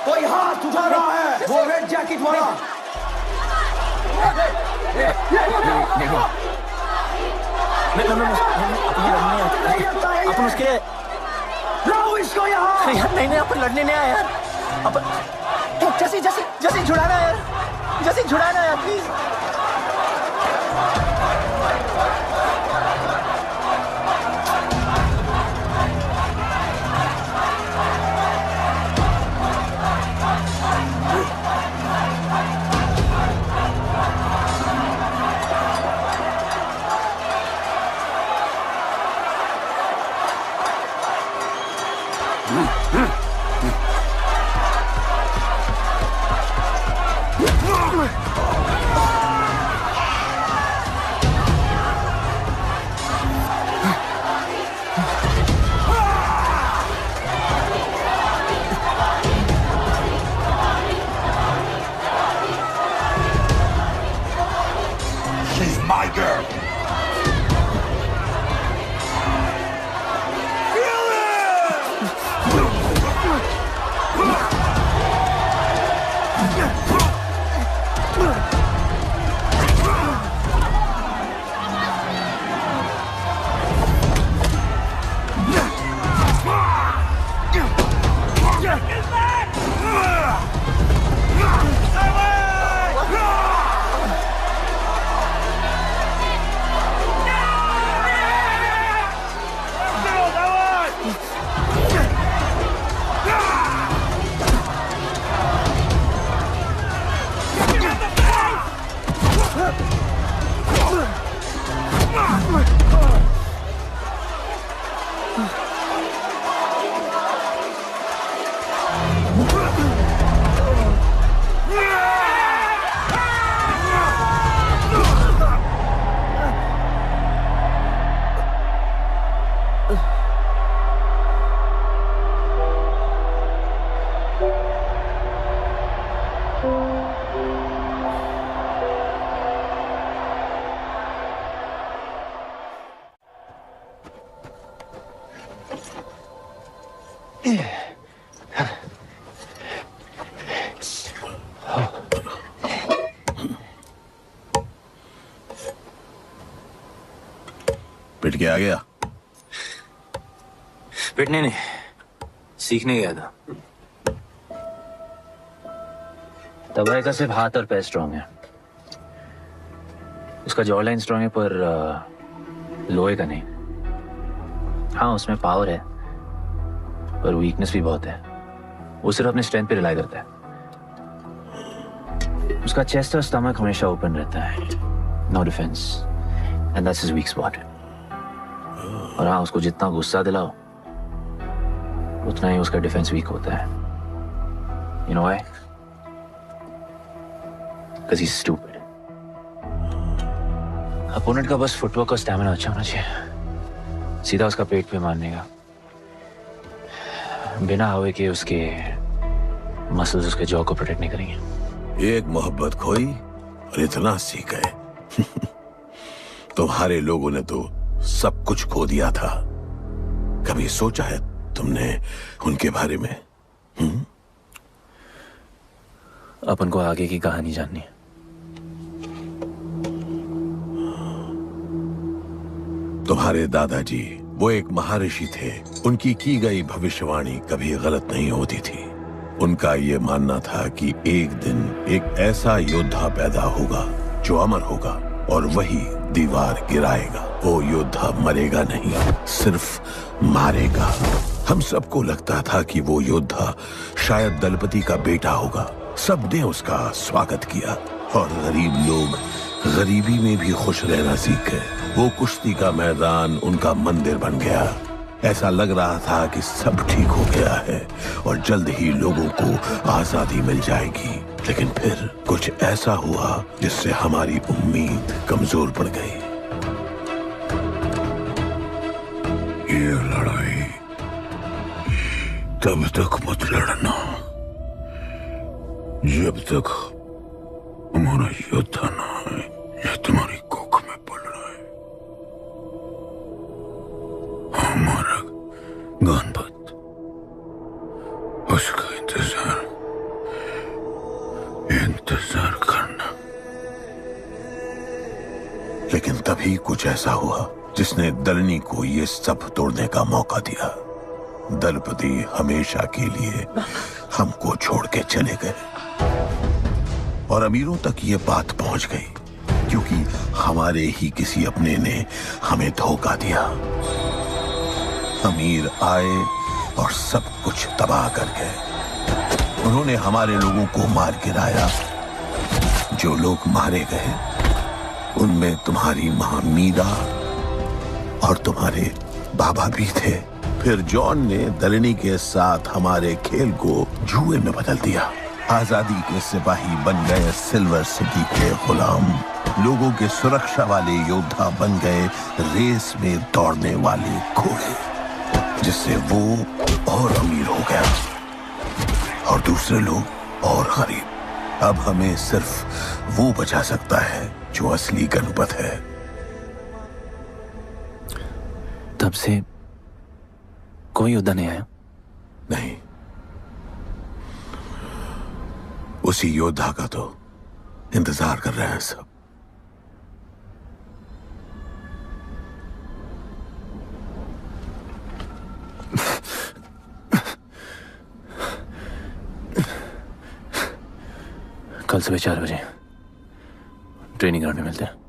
कोई हाथ उठा रहा है, वो रेड जैकेट वाला। अपन उसके लाओ इसको यहाँ। यार नहीं अपन लड़ने नहीं आया यार। अपन जैसे छुड़ाना यार, जैसे छुड़ाना यार प्लीज। She's my girl. पिट के आ गया? पिटने नहीं, सीखने गया था। तबाही का सिर्फ हाथ और पैर स्ट्रांग है, उसका जॉ लाइन स्ट्रांग है पर लोहे का नहीं। हाँ उसमें पावर है पर वीकनेस भी बहुत है। वो सिर्फ अपने स्ट्रेंथ पे रिलाई करता है। उसका चेस्ट और स्टमक हमेशा ओपन रहता है, no defence, and that's his weak spot. और हाँ उसको जितना गुस्सा दिलाओ उतना ही उसका डिफेंस वीक होता है। You know why? Because he's stupid. Opponent का बस फुटवर्क और स्टैमिना अच्छा होना चाहिए, सीधा उसका पेट पे मारने का, बिना हवा के उसके मसल्स उसके जॉ को प्रोटेक्ट नहीं करेंगे। एक मोहब्बत खोई और इतना सीख गए। तुम्हारे लोगों ने तो सब कुछ खो दिया था। कभी सोचा है तुमने उनके बारे में? अपन को आगे की कहानी जाननी है। तुम्हारे दादाजी वो एक महर्षि थे। उनकी की गई भविष्यवाणी कभी गलत नहीं होती थी। उनका ये मानना था कि एक दिन एक ऐसा योद्धा पैदा होगा जो अमर होगा और वही दीवार गिराएगा। वो योद्धा मरेगा नहीं, सिर्फ मारेगा। हम सबको लगता था कि वो योद्धा शायद दलपति का बेटा होगा। सबने उसका स्वागत किया, और गरीब लोग गरीबी में भी खुश रहना सीख गए। वो कुश्ती का मैदान उनका मंदिर बन गया। ऐसा लग रहा था कि सब ठीक हो गया है और जल्द ही लोगों को आजादी मिल जाएगी। लेकिन फिर कुछ ऐसा हुआ जिससे हमारी उम्मीद कमजोर पड़ गई। ये लड़ाई तब तक मत लड़ना जब तक हमारा योद्धा ना है या तुम्हारी कोख में पड़ रहा है। हमारा गणपत उसका इंतजार करना। लेकिन तभी कुछ ऐसा हुआ जिसने दलनी को ये सब तोड़ने का मौका दिया। दलपति हमेशा के लिए हमको छोड़ के चले गए और अमीरों तक ये बात पहुंच गई क्योंकि हमारे ही किसी अपने ने हमें धोखा दिया। अमीर आए और सब कुछ तबाह कर गए। उन्होंने हमारे लोगों को मार गिराया। जो लोग मारे गए उनमें तुम्हारी मां मीरा और तुम्हारे बाबा भी थे। फिर जॉन ने दलनी के साथ हमारे खेल को जुए में बदल दिया। आजादी के सिपाही बन गए सिल्वर सिटी के गुलाम। लोगों के सुरक्षा वाले योद्धा बन गए रेस में दौड़ने वाले घोड़े, जिससे वो और अमीर हो गया और दूसरे लोग और गरीब। अब हमें सिर्फ वो बचा सकता है जो असली गणपत है। तब से कोई योद्धा नहीं आया? नहीं, उसी योद्धा का तो इंतजार कर रहे हैं सब। कल सुबह 4 बजे ट्रेनिंग ग्राउंड में मिलते हैं।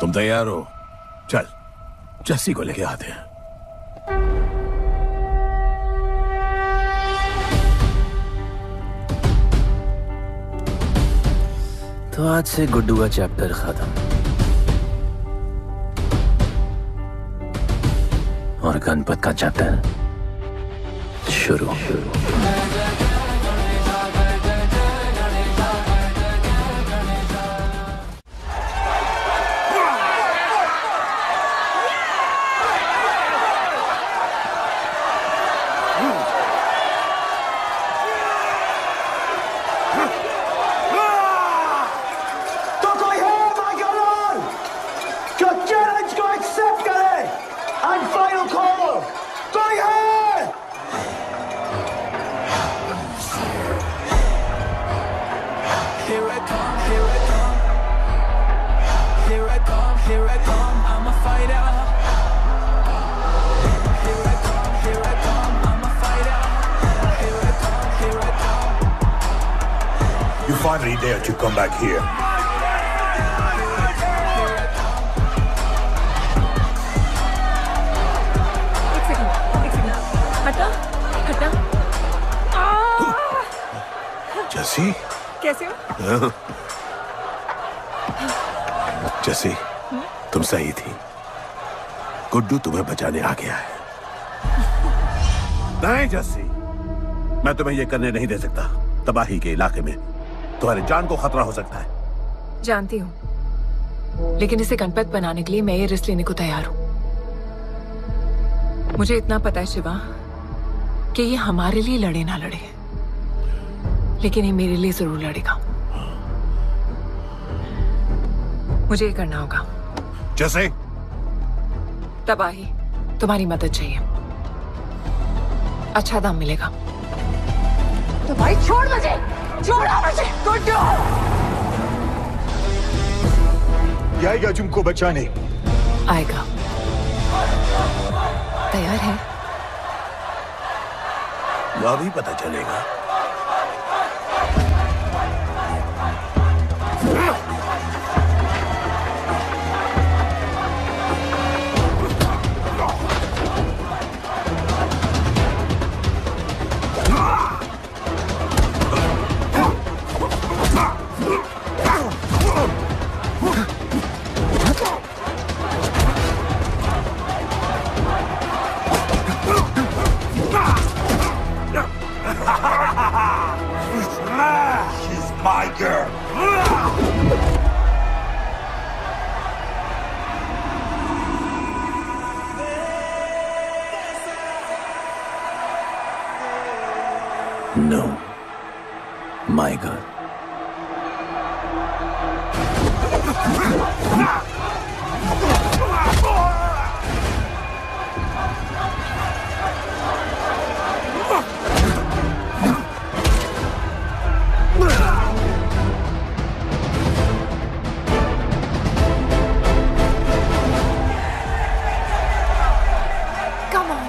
तुम तैयार हो? चल जस्सी को लेके आते हैं। तो आज से गुड्डू का चैप्टर खत्म और गणपत का चैप्टर शुरू। You finally dare to come back here. हटा हटा। जस्सी कैसे हो? जस्सी तुम सही थी। गुड्डू तुम्हें बचाने आ गया है। नहीं जस्सी, मैं तुम्हें यह करने नहीं दे सकता। तबाही के इलाके में तुम्हारी जान को खतरा हो सकता है। जानती हूँ, लेकिन इसे गणपत बनाने के लिए मैं ये रिस्क लेने को तैयार हूँ। मुझे इतना पता है शिवा कि ये हमारे लिए लड़े ना लड़े, लेकिन ये मेरे लिए जरूर लड़ेगा। मुझे ये करना होगा। जैसे तबाही, तुम्हारी मदद चाहिए। अच्छा दाम मिलेगा। तो भाई छोड़ मुझे, छोड़ो मुझे। गुड्डू आएगा तुमको बचाने। आएगा। तैयार है? वह भी पता चलेगा। She's my girl. No, my girl. Come on.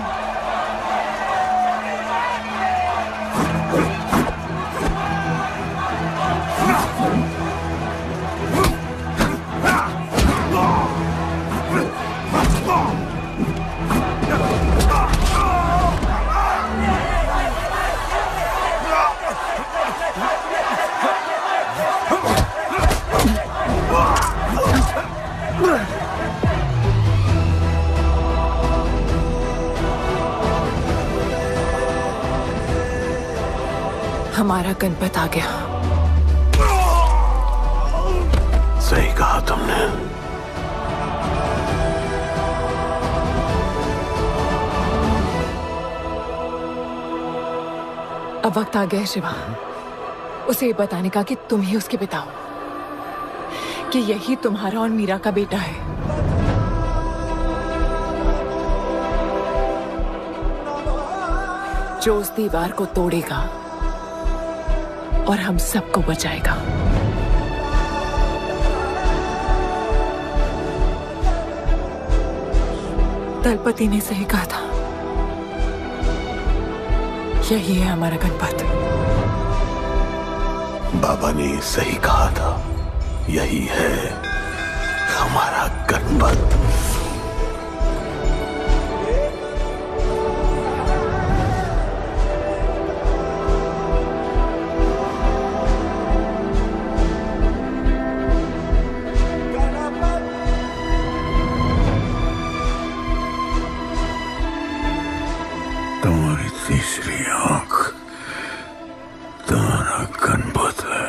हमारा गणपत आ गया। सही कहा तुमने। अब वक्त आ गया है शिवा, उसे ये बताने का कि तुम ही उसके पिता हो, कि यही तुम्हारा और मीरा का बेटा है। जो उस दीवार को तोड़ेगा और हम सबको बचाएगा। दलपति ने सही कहा था, यही है हमारा गणपत। बाबा ने सही कहा था, यही है हमारा गणपत। तुम्हारी तीसरी आंख तुम्हारा गणपत है।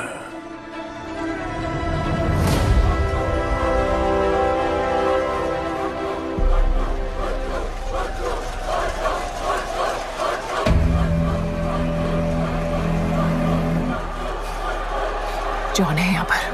जॉन है यहाँ पर।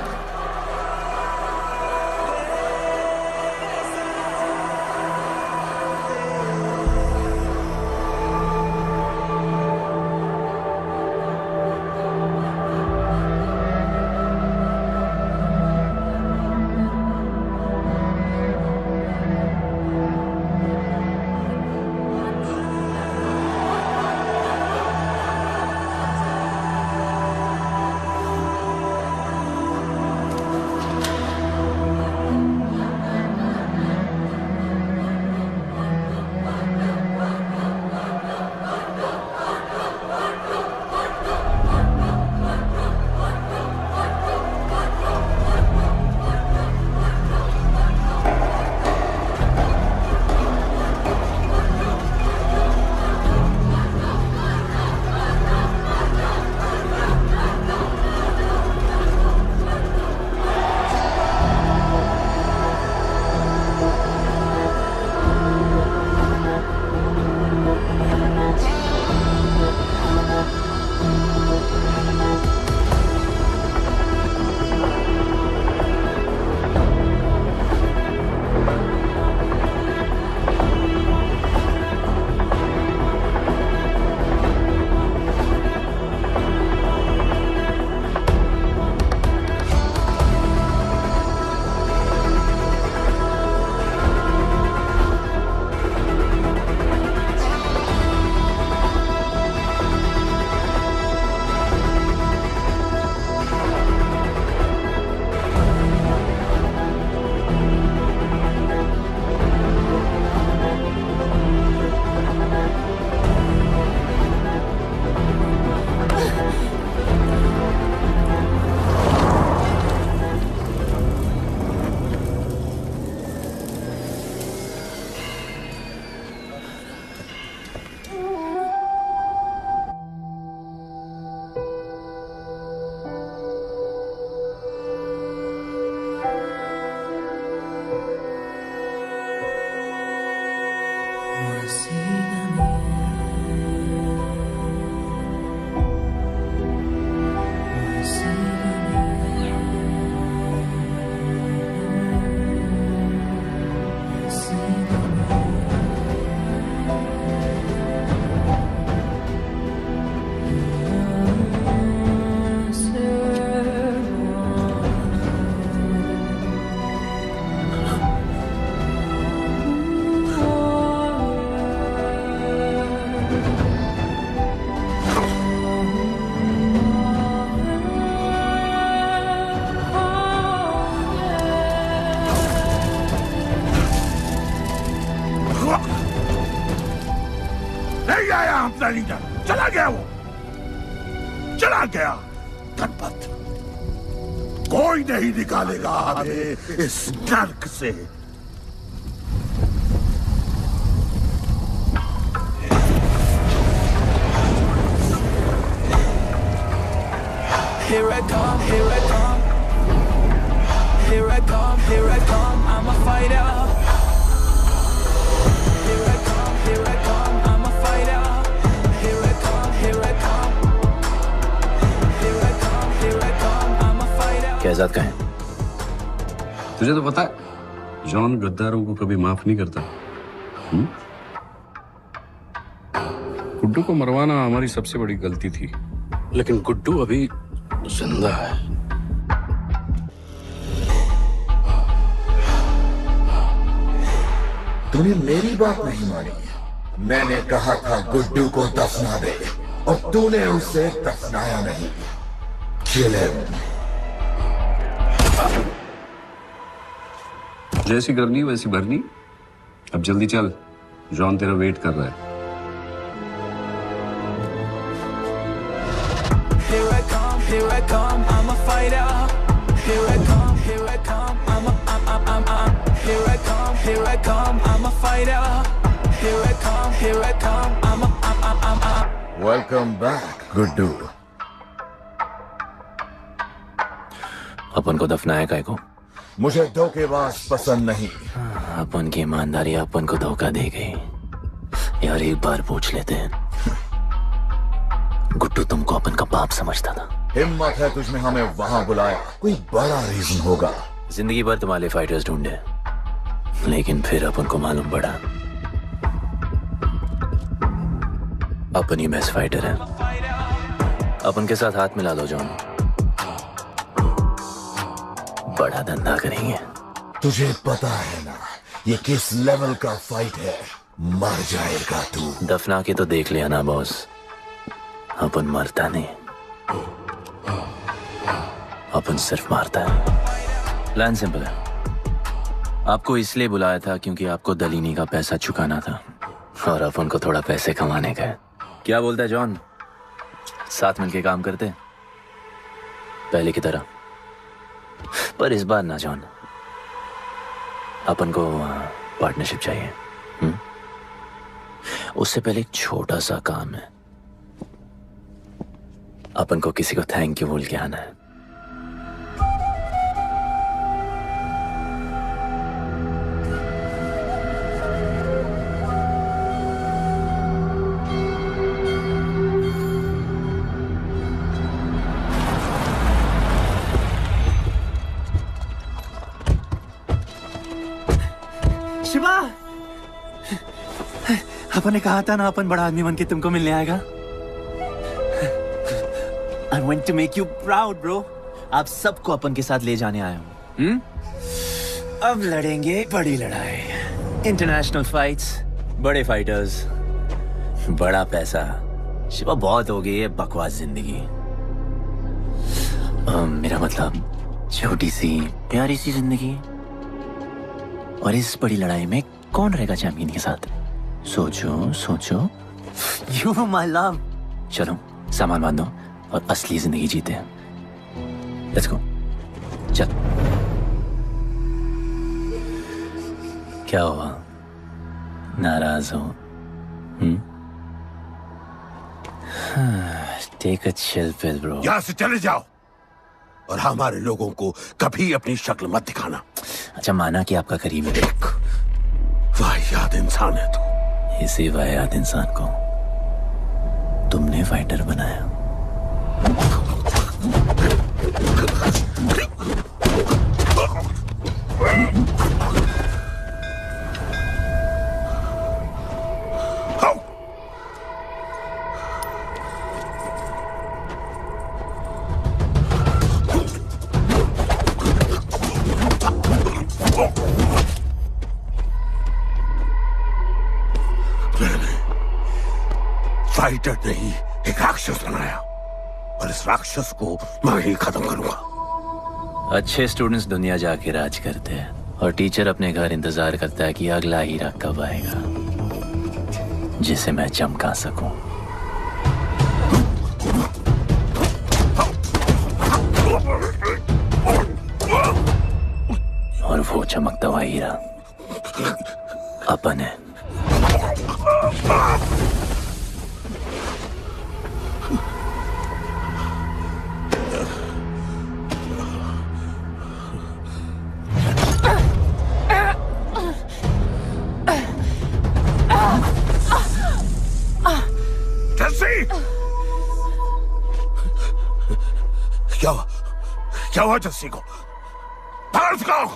नहीं आया अपना लीडर, चला गया वो, चला गया गणपत। कोई नहीं निकालेगा हमें इस नर्क से। Here I come, here I come. Here I come, here I come. I'm a fighter. Here I come, here I come. I'm a fighter. Here I come, here I come. Here I come, here I come. I'm a fighter. Kaizad कहाँ है? तुझे तो पता है, John गद्दारों को कभी माफ नहीं करता। गुड्डू को मरवाना हमारी सबसे बड़ी गलती थी, लेकिन गुड्डू अभी जिंदा है। तूने मेरी बात नहीं मानी। मैंने कहा था गुड्डू को दफना दे और तूने उसे दफनाया नहीं। Kill him. जैसी करनी वैसी भरनी। अब जल्दी चल, जॉन तेरा वेट कर रहा है। Here I come, I'm a fighter. Here I come, here I come, I'm here I come, I'm a fighter. Here I come, I'm Welcome back, Guddu. अपन को दफनाया काय को? मुझे धोखेबाज पसंद नहीं। अपन की ईमानदारी अपन को धोखा दे गई। यार एक बार पूछ लेते हैं, गुड्डू तुमको अपन का बाप समझता था। हिम्मत है तुझमें हमें वहां बुलाया, कोई बड़ा रीजन होगा। जिंदगी भर तुम्हारे फाइटर्स ढूंढे, लेकिन फिर अपन को मालूम पड़ा अपन ही बेस्ट फाइटर है। अपन के साथ हाथ मिला लो जॉन, बड़ा धंधा करेंगे। तुझे पता है ना ये किस लेवल का फाइट है? मर जाएगा तू। दफना के तो देख लिया ना बॉस, अपन मरता नहीं, अपन सिर्फ मारता है। प्लान सिंपल है, आपको इसलिए बुलाया था क्योंकि आपको दलीनी का पैसा चुकाना था और अपन को थोड़ा पैसे कमाने का है। क्या बोलता है जॉन, साथ मिलके काम करते पहले की तरह? पर इस बार ना जॉन, अपन को पार्टनरशिप चाहिए। उससे पहले एक छोटा सा काम है, अपन को किसी को थैंक यू बोल के आना है। शिवा, अपन ने कहा था ना अपन बड़ा आदमी बन के तुमको मिलने आएगा। I want to make you proud, bro. आप सबको अपन के साथ ले जाने आया हूँ। अब लड़ेंगे बड़ी लड़ाई, इंटरनेशनल फाइट्स, बड़े फाइटर्स, बड़ा पैसा। शिवा बहुत हो गई है बकवास जिंदगी। मेरा मतलब छोटी सी प्यारी सी जिंदगी, और इस बड़ी लड़ाई में कौन रहेगा चैंपियन के साथ? सोचो सोचो। You my love। चलो सामान बांधो और असली जिंदगी जीते हैं। Let's go. चल। क्या हुआ, नाराज हो? Take a chill pill bro. यहाँ से चले जाओ और हमारे लोगों को कभी अपनी शक्ल मत दिखाना। अच्छा माना कि आपका करीबी देख, वाहियात इंसान है तू। इसी वाहियात इंसान को तुमने फाइटर बनाया। फाइटर नहीं, एक राक्षस बनाया, और इस राक्षस को मैं ही खत्म करूंगा। अच्छे स्टूडेंट्स दुनिया जाके राज करते हैं और टीचर अपने घर इंतजार करता है कि अगला हीरा कब आएगा जिसे मैं चमका सकूं। और वो चमकता हुआ हीरा अपन है। क्या हुआ जस्सी को? बाहर सिखाओ।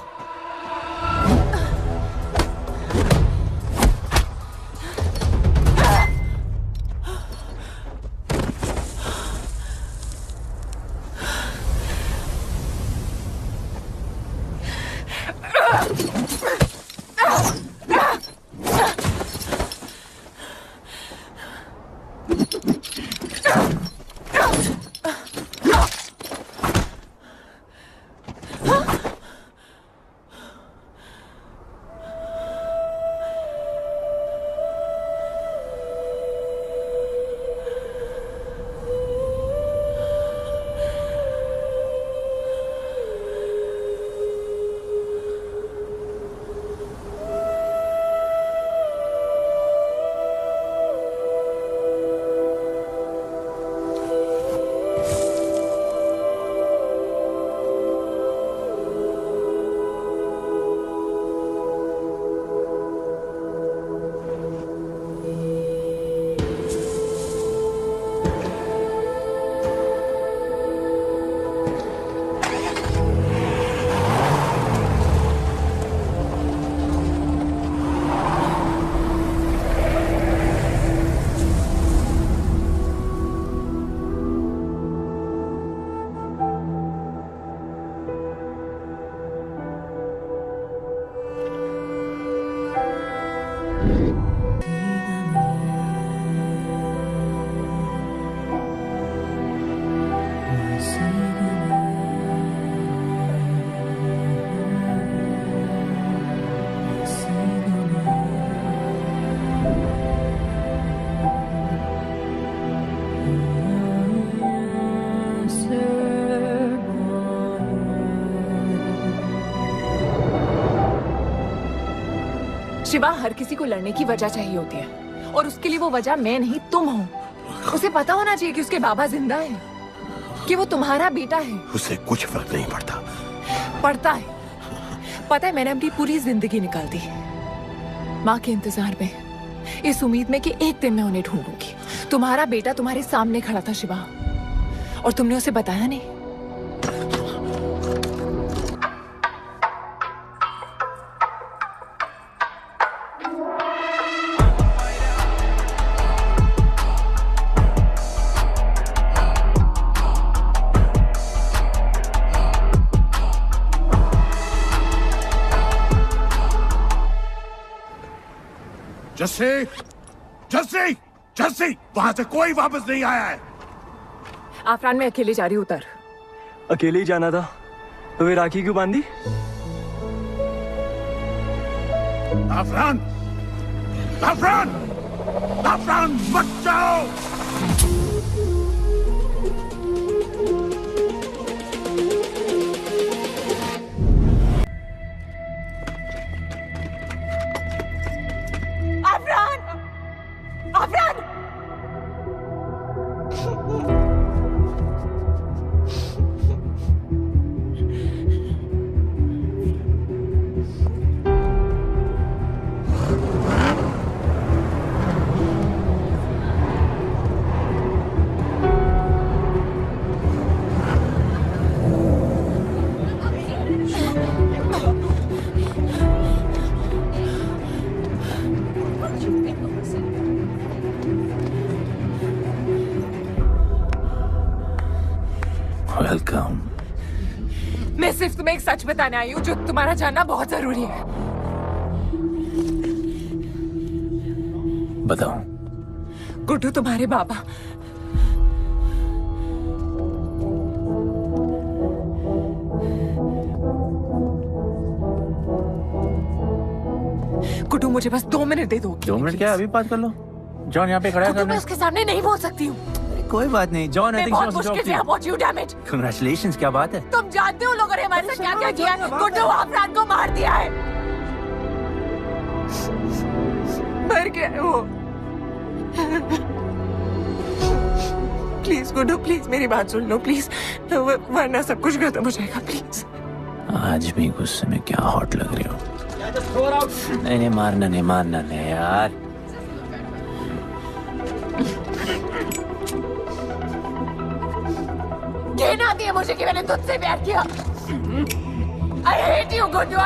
शिवा, हर किसी को लड़ने की वजह चाहिए होती है और उसके लिए वो वजह मैं नहीं तुम हो। उसे पता होना चाहिए कि उसके बाबा जिंदा है, कि वो तुम्हारा बेटा है। उसे कुछ फर्क नहीं पड़ता। पड़ता है। पता है, मैंने अपनी पूरी जिंदगी निकाल दी माँ के इंतजार में, इस उम्मीद में कि एक दिन मैं उन्हें ढूंढूंगी। तुम्हारा बेटा तुम्हारे सामने खड़ा था शिवा, और तुमने उसे बताया नहीं। जस्सी, जस्सी, जस्सी, वहां से कोई वापस नहीं आया है। आफरान, मैं अकेले जा रही हूँ। उतर। अकेले ही जाना था तो फिर राखी क्यों बांधी? आफरान, आफरान, आफरान, मत जाओ। वेलकम। मैं सिर्फ तुम्हें एक सच बताने आई हूँ जो तुम्हारा जानना बहुत जरूरी है। बताओ। गुड्डू तुम्हारे बाबा गुड्डू, मुझे बस 2 मिनट दे दो। 2 मिनट क्या, अभी बात कर लो। जॉन यहाँ पे खड़ा है। मैं उसके सामने नहीं बोल सकती हूँ। कोई बात नहीं जॉन, मैं बहुत मुश्किल से पहुंची हूँ। Damn it. कांग्रेचुलेशंस, क्या बात है। तुम जानते हो लोगों ने हमारे साथ क्या क्या किया है। गुड्डू आफरान को मार दिया है। मर गया है वो। प्लीज गुड्डू, प्लीज मेरी बात सुन लो प्लीज, वरना सब कुछ खत्म हो जाएगा। प्लीज। आज भी गुस्से में क्या हॉट लग रहे हो। नहीं, मारना नहीं यार। घिन आती है मुझे कि मैंने तुझसे प्यार किया। I hate you, Guddu.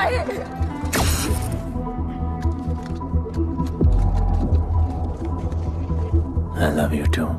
I love you too.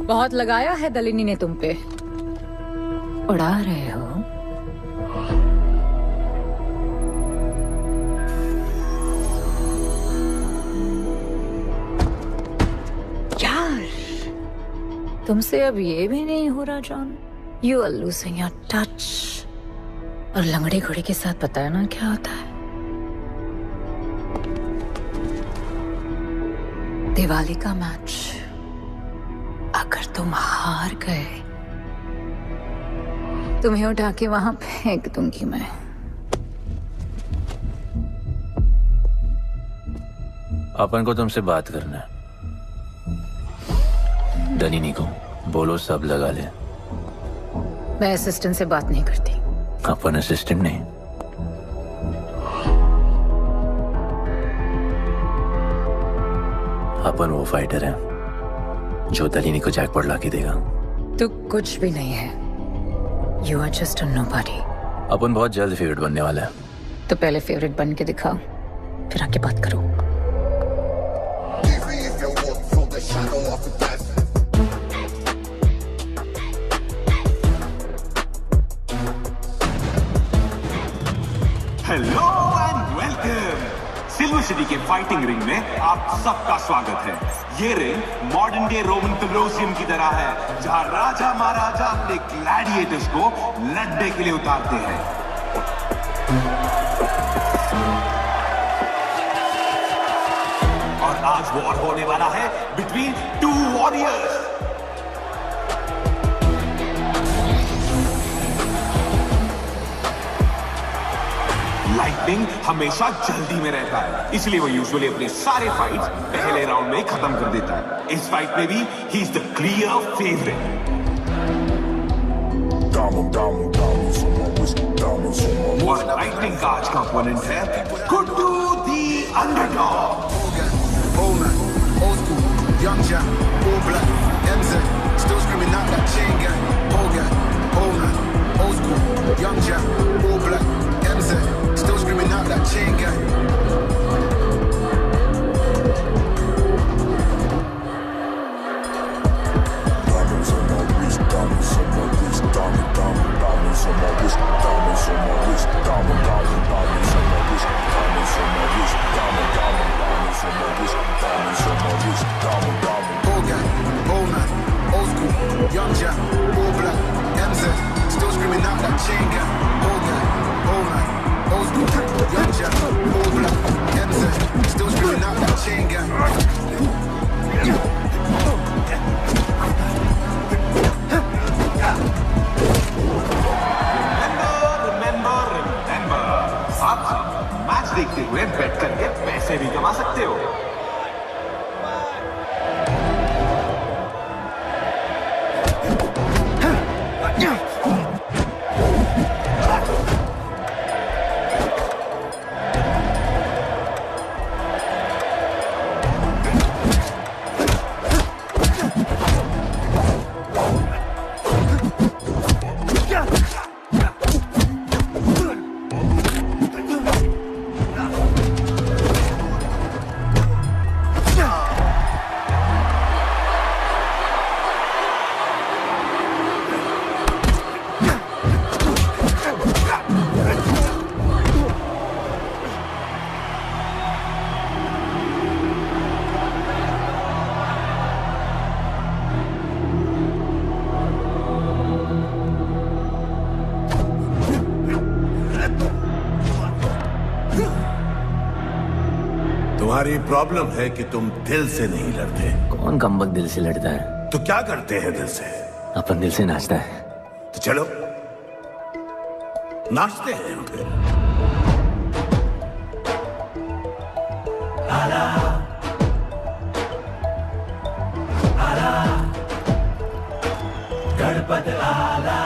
बहुत लगाया है दलिनी ने तुम पे। उड़ा रहे हो। यार, तुमसे अब ये भी नहीं हो रहा John. You are losing your touch. और लंगड़ी घोड़ी के साथ पता है ना क्या होता है। दिवाली का मैच अगर तुम हार गए, तुम्हें उठा के वहां फेंक दूंगी मैं। अपन को तुमसे बात करना है। दलिनी को बोलो सब लगा ले। मैं असिस्टेंट से बात नहीं करती। अपन असिस्टेंट नहीं, अपन वो फाइटर है जो दलिनी को जैकपॉट लाके देगा। तू कुछ भी नहीं है। You are just a nobody. अपन बहुत जल्द फेवरेट बनने वाला है। तो पहले फेवरेट बन के दिखाओ, फिर आके बात करो। Hello and welcome. Silver university के फाइटिंग रिंग में आप सबका स्वागत है। ये ring modern day Roman Colosseum की तरह है, जहां राजा महाराजा अपने ग्लैडिएटर्स को लड़ने के लिए उतारते हैं। और आज वॉर होने वाला है बिटवीन टू वॉरियर्स। लाइटनिंग हमेशा जल्दी में रहता है, इसलिए वो यूजुअली अपने सारे फाइट्स पहले राउंड में खत्म कर देता है। इस फाइट में भी he is the clear favourite. और लाइटनिंग का आज का ओपोनेंट है गुड्डू दी underdog. Young Jack, all black, MZ, still screaming out that chain gang. Old man, old school. Young Jack, all black, MZ, still screaming out that chain gang. Diamonds on my wrist, diamonds on my wrist, diamonds on my wrist, diamonds on my wrist, diamonds on my wrist, diamonds on my wrist, diamonds on my wrist, diamonds on my wrist, diamond. Old gang, old man, old school, young Jack, all black, MZ, still screaming out that chain gang. Old gang, old man, old school, young Jack, all black, MZ, still screaming out that chain gang. Remember, आप match देखते हुए बेट करके पैसे भी कमा सकते हो। तुम्हारी प्रॉब्लम है कि तुम दिल से नहीं लड़ते। कौन कमबख्त दिल से लड़ता है? तो क्या करते हैं दिल से? अपन दिल से नाचता है। तो चलो नाचते हैं हम फिर। गणपत आला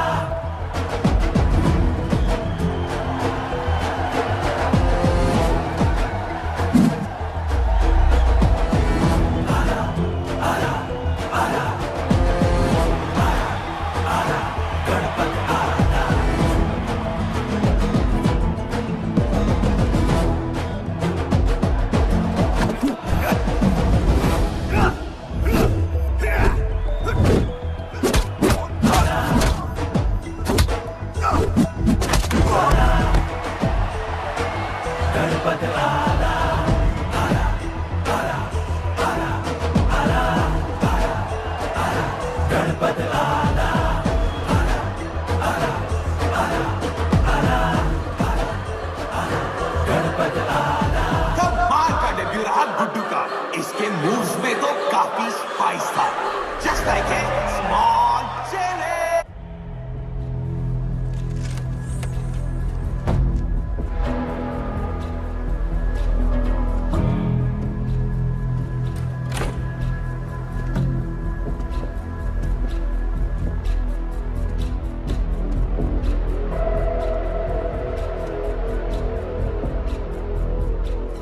गुड्डू का इसके मूव्स में तो काफी स्पाइस था। Just like a small chilli.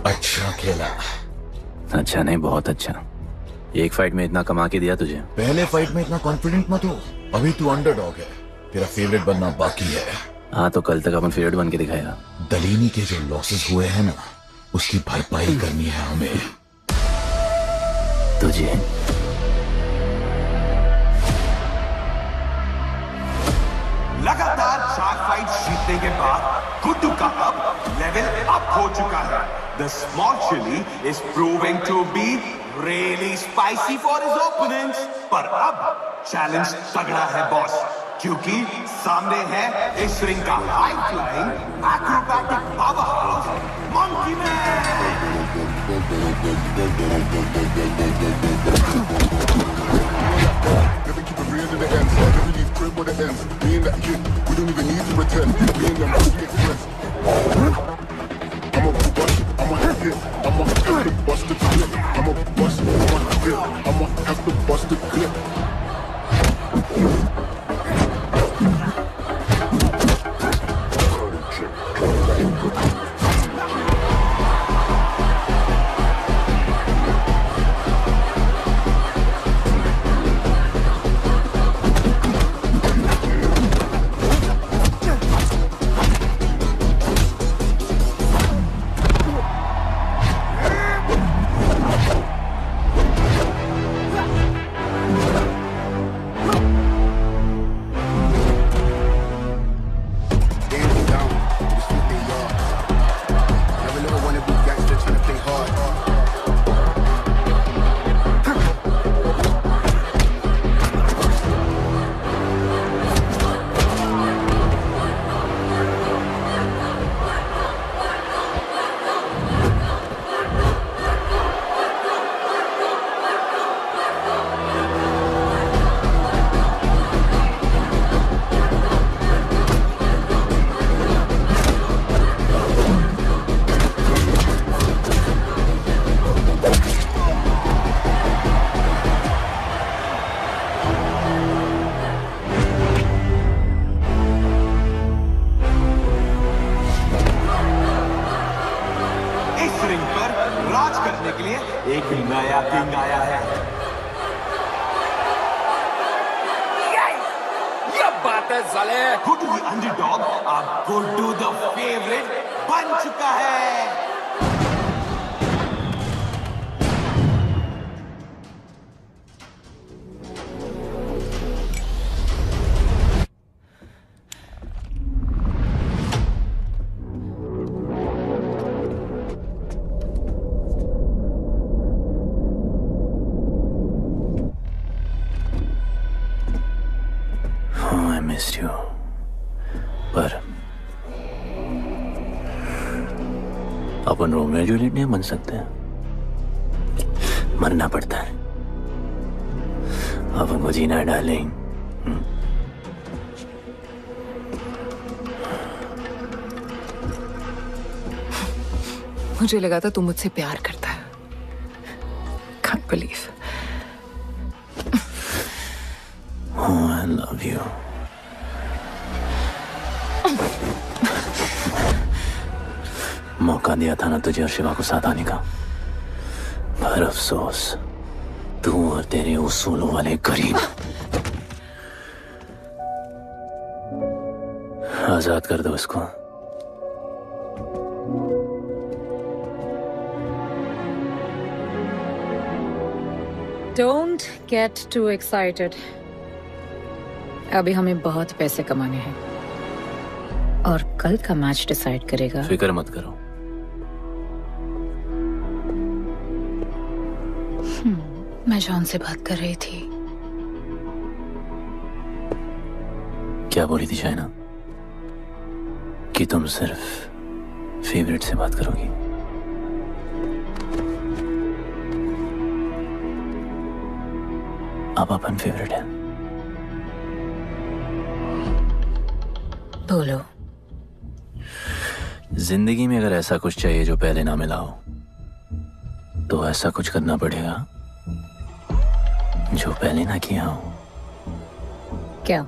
अच्छा खेला। अच्छा नहीं, बहुत अच्छा। एक फाइट में इतना कमा के दिया तुझे। पहले फाइट में इतना कॉन्फिडेंट मत हो, अभी तू अंडरडॉग है, तेरा फेवरेट बनना बाकी है। हाँ तो कल तक अपन फेवरेट बन के दिखाएगा। दलीनी के जो लॉसेस हुए हैं ना, उसकी भरपाई करनी है हमें। तुझे लगातार 4 फाइट जीतने के बाद गुड्डू का अब लेवल अप हो चुका है। The small chili is proving to be really spicy for his opponents. पर अब challenge तगड़ा है बॉस, क्योंकि सामने है इस रिंग का high flying acrobatic powerhouse Monkey Man. Never keep it real to the end. Never leave crib with the ends. Me and that kid, we don't even need to pretend. Me and them really express. I'm a bust, I'm a hit, I'm a have to bust the clip. I'm a bust, I'm a hit, I'm a have to bust the clip. Upon Romeo Juliet नहीं बन सकते, मरना पड़ता है। अपन को जीना है darling. मुझे लगा था तू मुझसे प्यार करता है। Can't believe। Oh, I love you। मौका दिया था ना तुझे और शिवा को साथ आने का, पर अफसोस तू और तेरे उसूलों वाले गरीब। आजाद कर दो इसको। Don't get too excited। अभी हमें बहुत पैसे कमाने हैं और कल का मैच डिसाइड करेगा। फिक्र मत करो। मैं जॉन से बात कर रही थी। क्या बोली थी शाइना? कि तुम सिर्फ फेवरेट से बात करोगी। अब अपन फेवरेट है। बोलो। जिंदगी में अगर ऐसा कुछ चाहिए जो पहले ना मिला हो, तो ऐसा कुछ करना पड़ेगा जो पहले ना किया हो। क्या?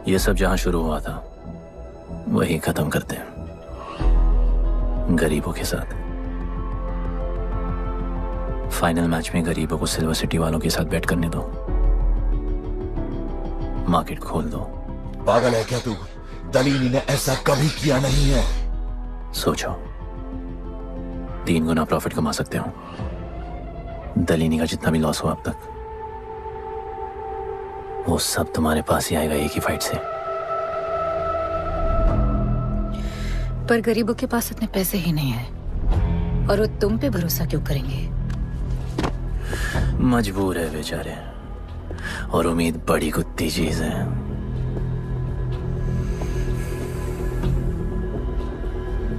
ये सब जहां शुरू हुआ था वही खत्म करते हैं, गरीबों के साथ। फाइनल मैच में गरीबों को सिल्वर सिटी वालों के साथ बैट करने दो, मार्केट खोल दो। पागल है क्या तू? दलीनी ने ऐसा कभी किया नहीं है। सोचो, 3 गुना प्रॉफिट कमा सकते हो। दलीनी का जितना भी लॉस हुआ अब तक, वो सब तुम्हारे पास ही आएगा एक ही फाइट से। पर गरीबों के पास इतने पैसे ही नहीं है। और वो तुम पे भरोसा क्यों करेंगे? मजबूर है बेचारे, और उम्मीद बड़ी कुत्ती चीज है।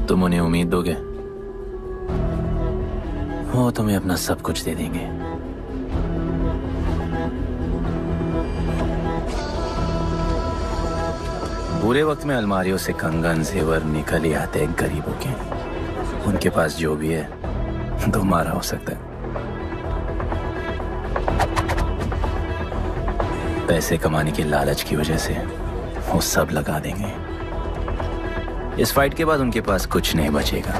तुम उन्हें उम्मीद दोगे, वो तुम्हें अपना सब कुछ दे देंगे। बुरे वक्त में अलमारियों से कंगन जेवर निकल ही आते हैं गरीबों के। उनके पास जो भी है तुम्हारा हो सकता है। पैसे कमाने की लालच की वजह से वो सब लगा देंगे। इस फाइट के बाद उनके पास कुछ नहीं बचेगा।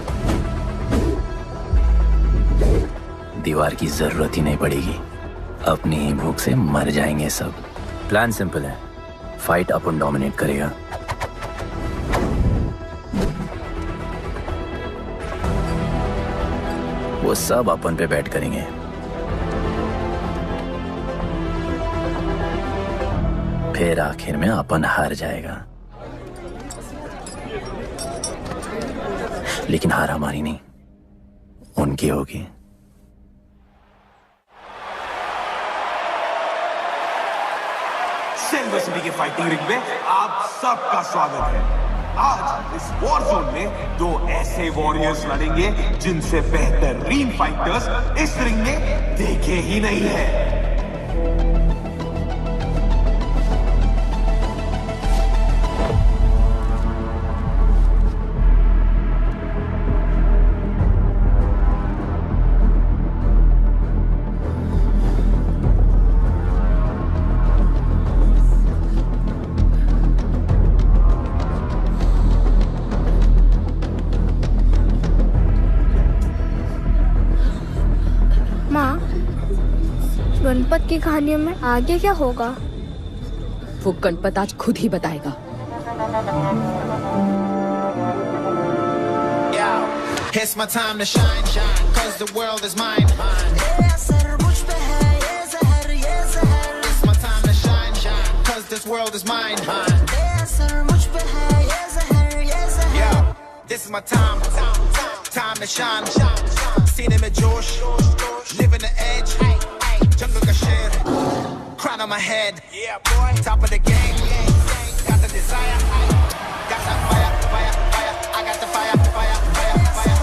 दीवार की जरूरत ही नहीं पड़ेगी, अपनी ही भूख से मर जाएंगे सब। प्लान सिंपल है, फाइट अपन डोमिनेट करेगा। वो सब अपन पे बैट करेंगे। फिर आखिर में अपन हार जाएगा, लेकिन हार हमारी नहीं, उनकी होगी। सिल्वर सिटी के फाइटिंग रिंग में आप सबका स्वागत है। आज इस वॉर जोन में दो ऐसे वॉरियर्स लड़ेंगे जिनसे बेहतरीन फाइटर्स इस रिंग में देखे ही नहीं है। गणपत की कहानियों में आगे क्या होगा? वो गणपत आज खुद ही बताएगा। It's my time to shine, shine, 'cause the world is mine. It's my time to shine, shine, 'cause this world is mine. Yeah, this is my time, time to shine. Seen में जोश, living the edge. Jungle ka sher, crown on my head. Yeah, boy, top of the game. Got the desire, got that fire, fire, fire. I got the fire, fire, fire, fire,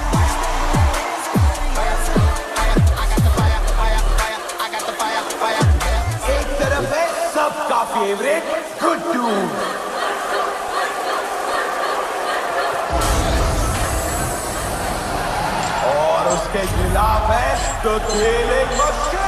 fire. I got the fire, fire, fire. I got the fire, fire, fire. एक तरफ है सबका favourite Guddu, और उसके खिलाफ है तो खेले मस्के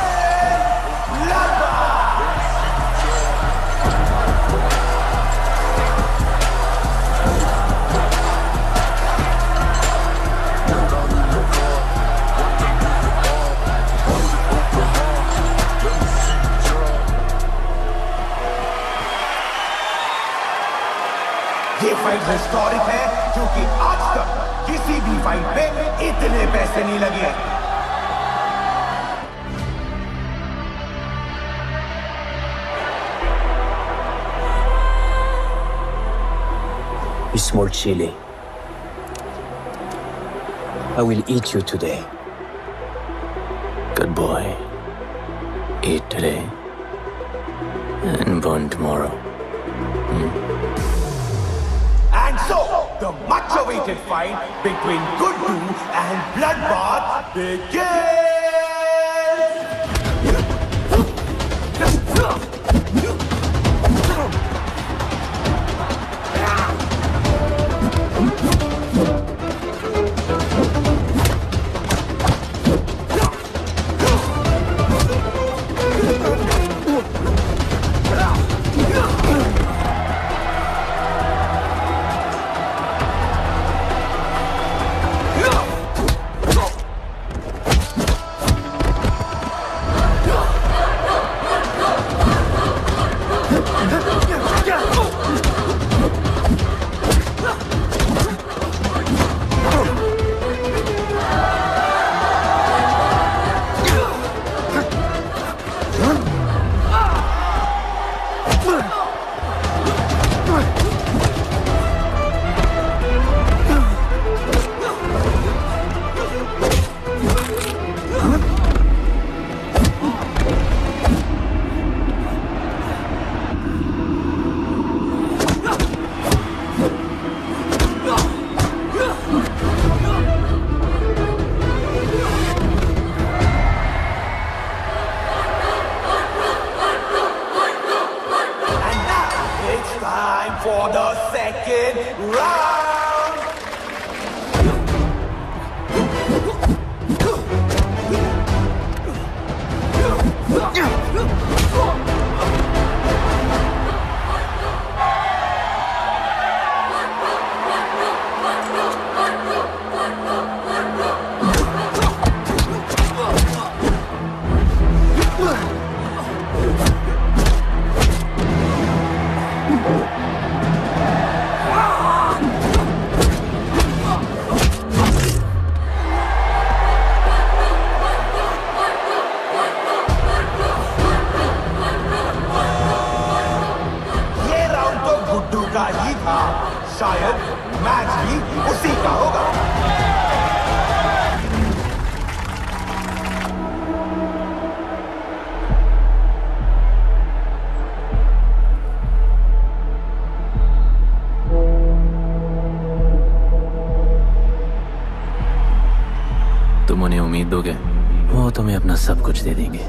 ये फाइट हिस्टोरिक है क्योंकि आज तक किसी भी फाइट में इतने पैसे नहीं लगे। Small chili. I will eat you today. Good boy. Eat today and burn tomorrow. And so, the much-awaited fight between Guddu and Bloodbath begins! second round. ये राउंड तो गुड्डू का ही था, शायद मैच भी उसी का होगा। तुम उन्हें उम्मीद दोगे, वो तुम्हें अपना सब कुछ दे देंगे।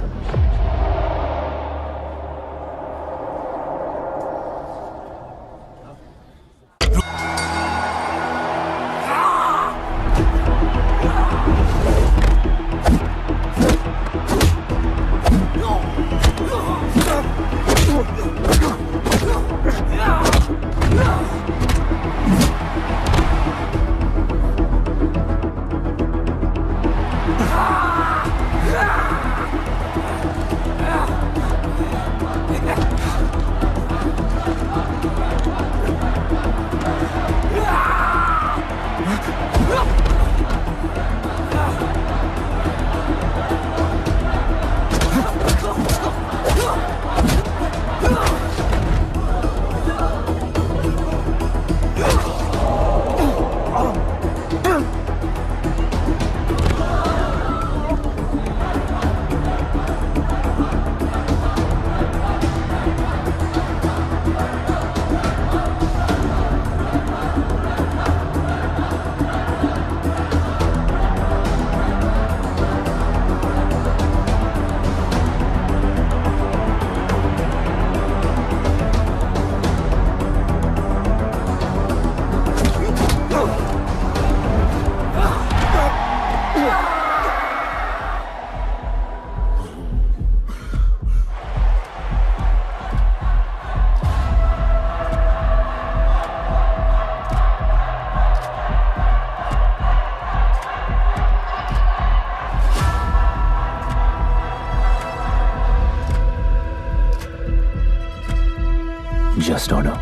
Just don't know.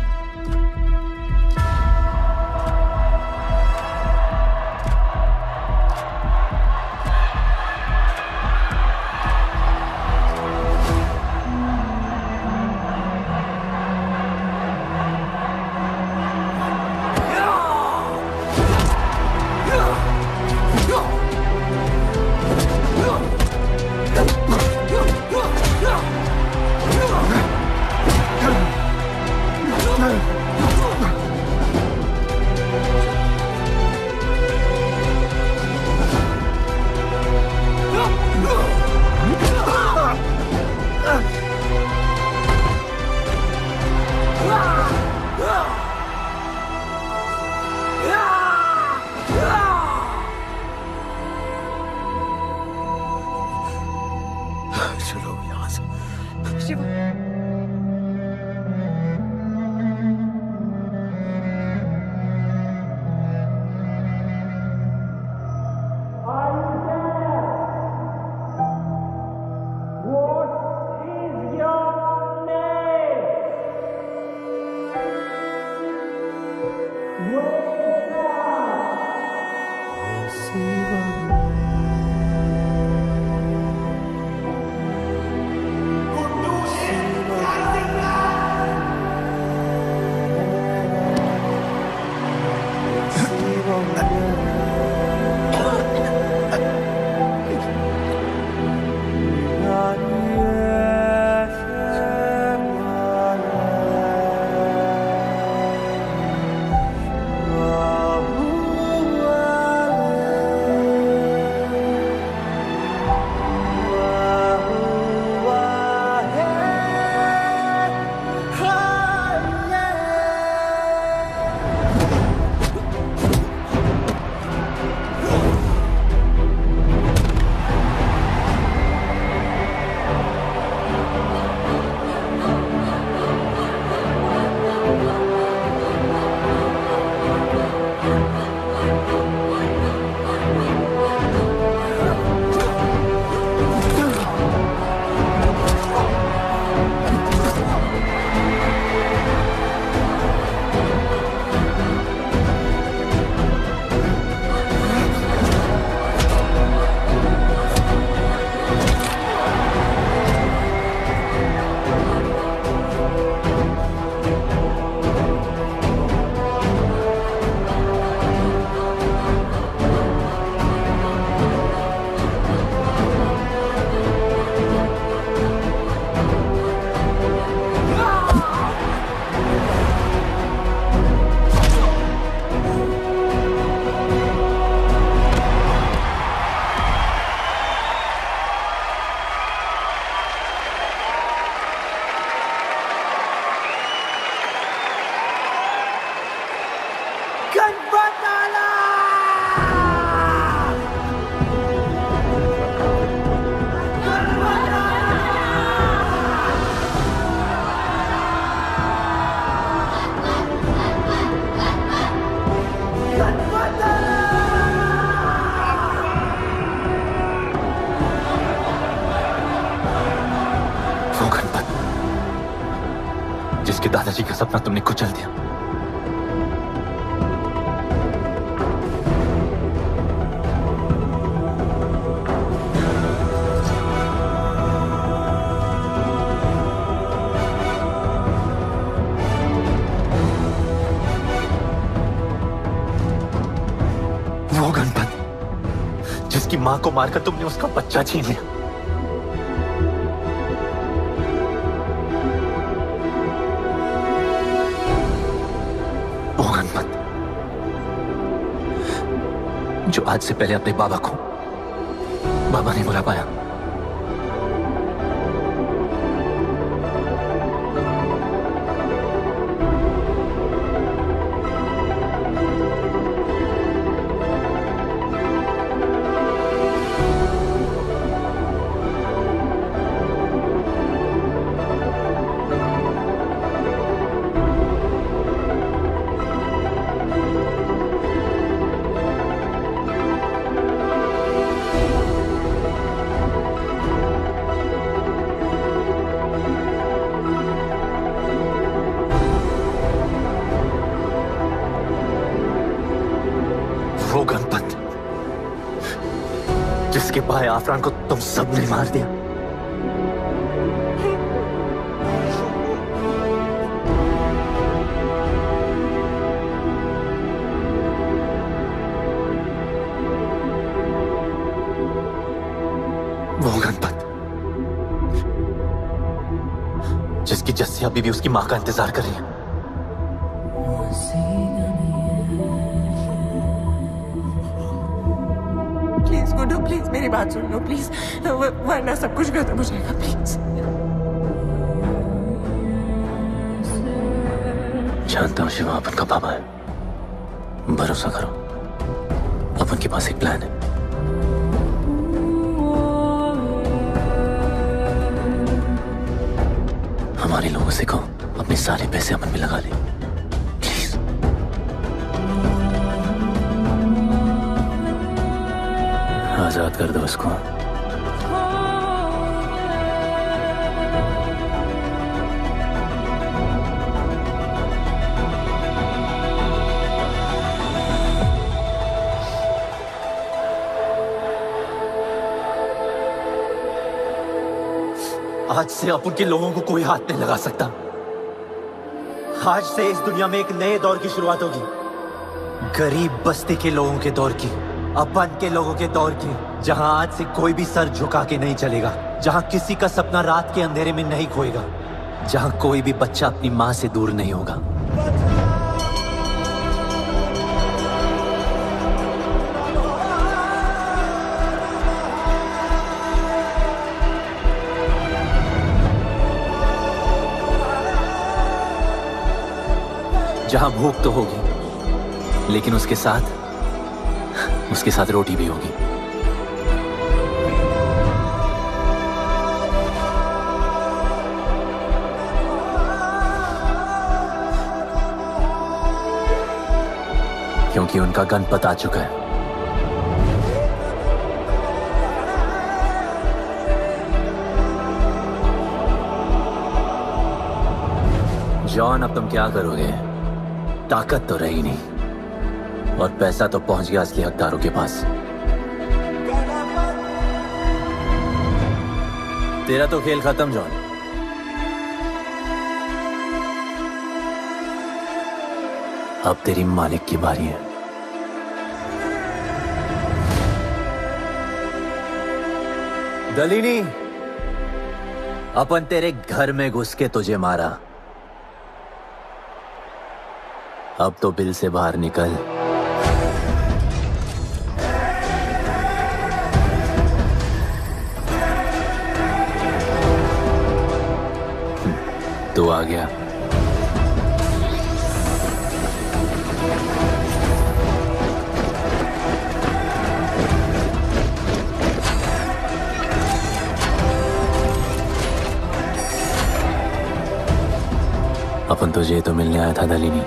चलो यहाँ से। शिवा, वो गणपत जिसके दादाजी का सपना तुमने कुचल दिया। वो गणपत जिसकी मां को मारकर तुमने उसका बच्चा छीन लिया। वो गणपत जो आज से पहले अपने बाबा को बाबा नहीं बुला पाया। वो गणपत जिसके भाई आफरान को तुम सबने मार दिया। वो गणपत जिसकी जस्सी अभी भी उसकी मां का इंतजार कर रही है। प्लीज गुड्डू, प्लीज मेरी बात सुन लो प्लीज, वरना सब कुछ खत्म हो जाएगा प्लीज। जानता हूं शिवा अपन का पापा है, भरोसा करो, अपन के पास एक प्लान है। हमारे लोगों से कहो अपने सारे पैसे अमन में लगा ले प्लीज। आजाद कर दो उसको। आज से अपन के लोगों को कोई हाथ नहीं लगा सकता। आज से इस दुनिया में एक नए दौर की शुरुआत होगी, गरीब बस्ती के लोगों के दौर की, अपन के लोगों के दौर की, जहां आज से कोई भी सर झुका के नहीं चलेगा, जहां किसी का सपना रात के अंधेरे में नहीं खोएगा, जहां कोई भी बच्चा अपनी मां से दूर नहीं होगा। जहां भूख तो होगी, लेकिन उसके साथ रोटी भी होगी। क्योंकि उनका गणपत आ चुका है। जॉन, अब तुम क्या करोगे? ताकत तो रही नहीं और पैसा तो पहुंच गया असली हकदारों के पास। तेरा तो खेल खत्म जॉन। अब तेरी मालिक की बारी है। दलीनी, अपन तेरे घर में घुस के तुझे मारा, अब तो बिल से बाहर निकल। तू आ गया। अपन तुझे तो मिलने आया था दलीनी।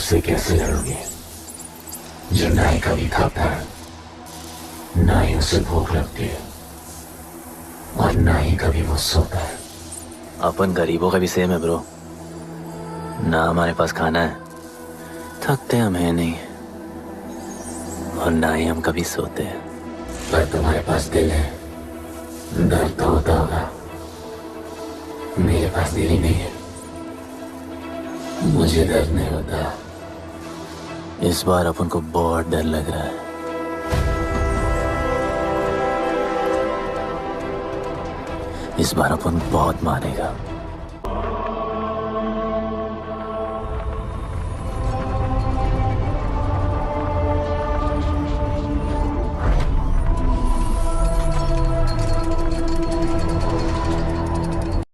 उससे कैसे लड़ोगे जो ना ही कभी खाता है, ना ही उसे भूख लगती है और ना ही कभी वो सोता है। अपन गरीबों का भी सेम है ब्रो, ना हमारे पास खाना है, थकते हम है नहीं, और ना ही हम कभी सोते हैं। पर तुम्हारे पास दिल है, दर्द तो होता होगा। मेरे पास दिल ही नहीं है, मुझे दर्द नहीं होता। इस बार अपन को बहुत डर लग रहा है। इस बार अपन बहुत मारेगा।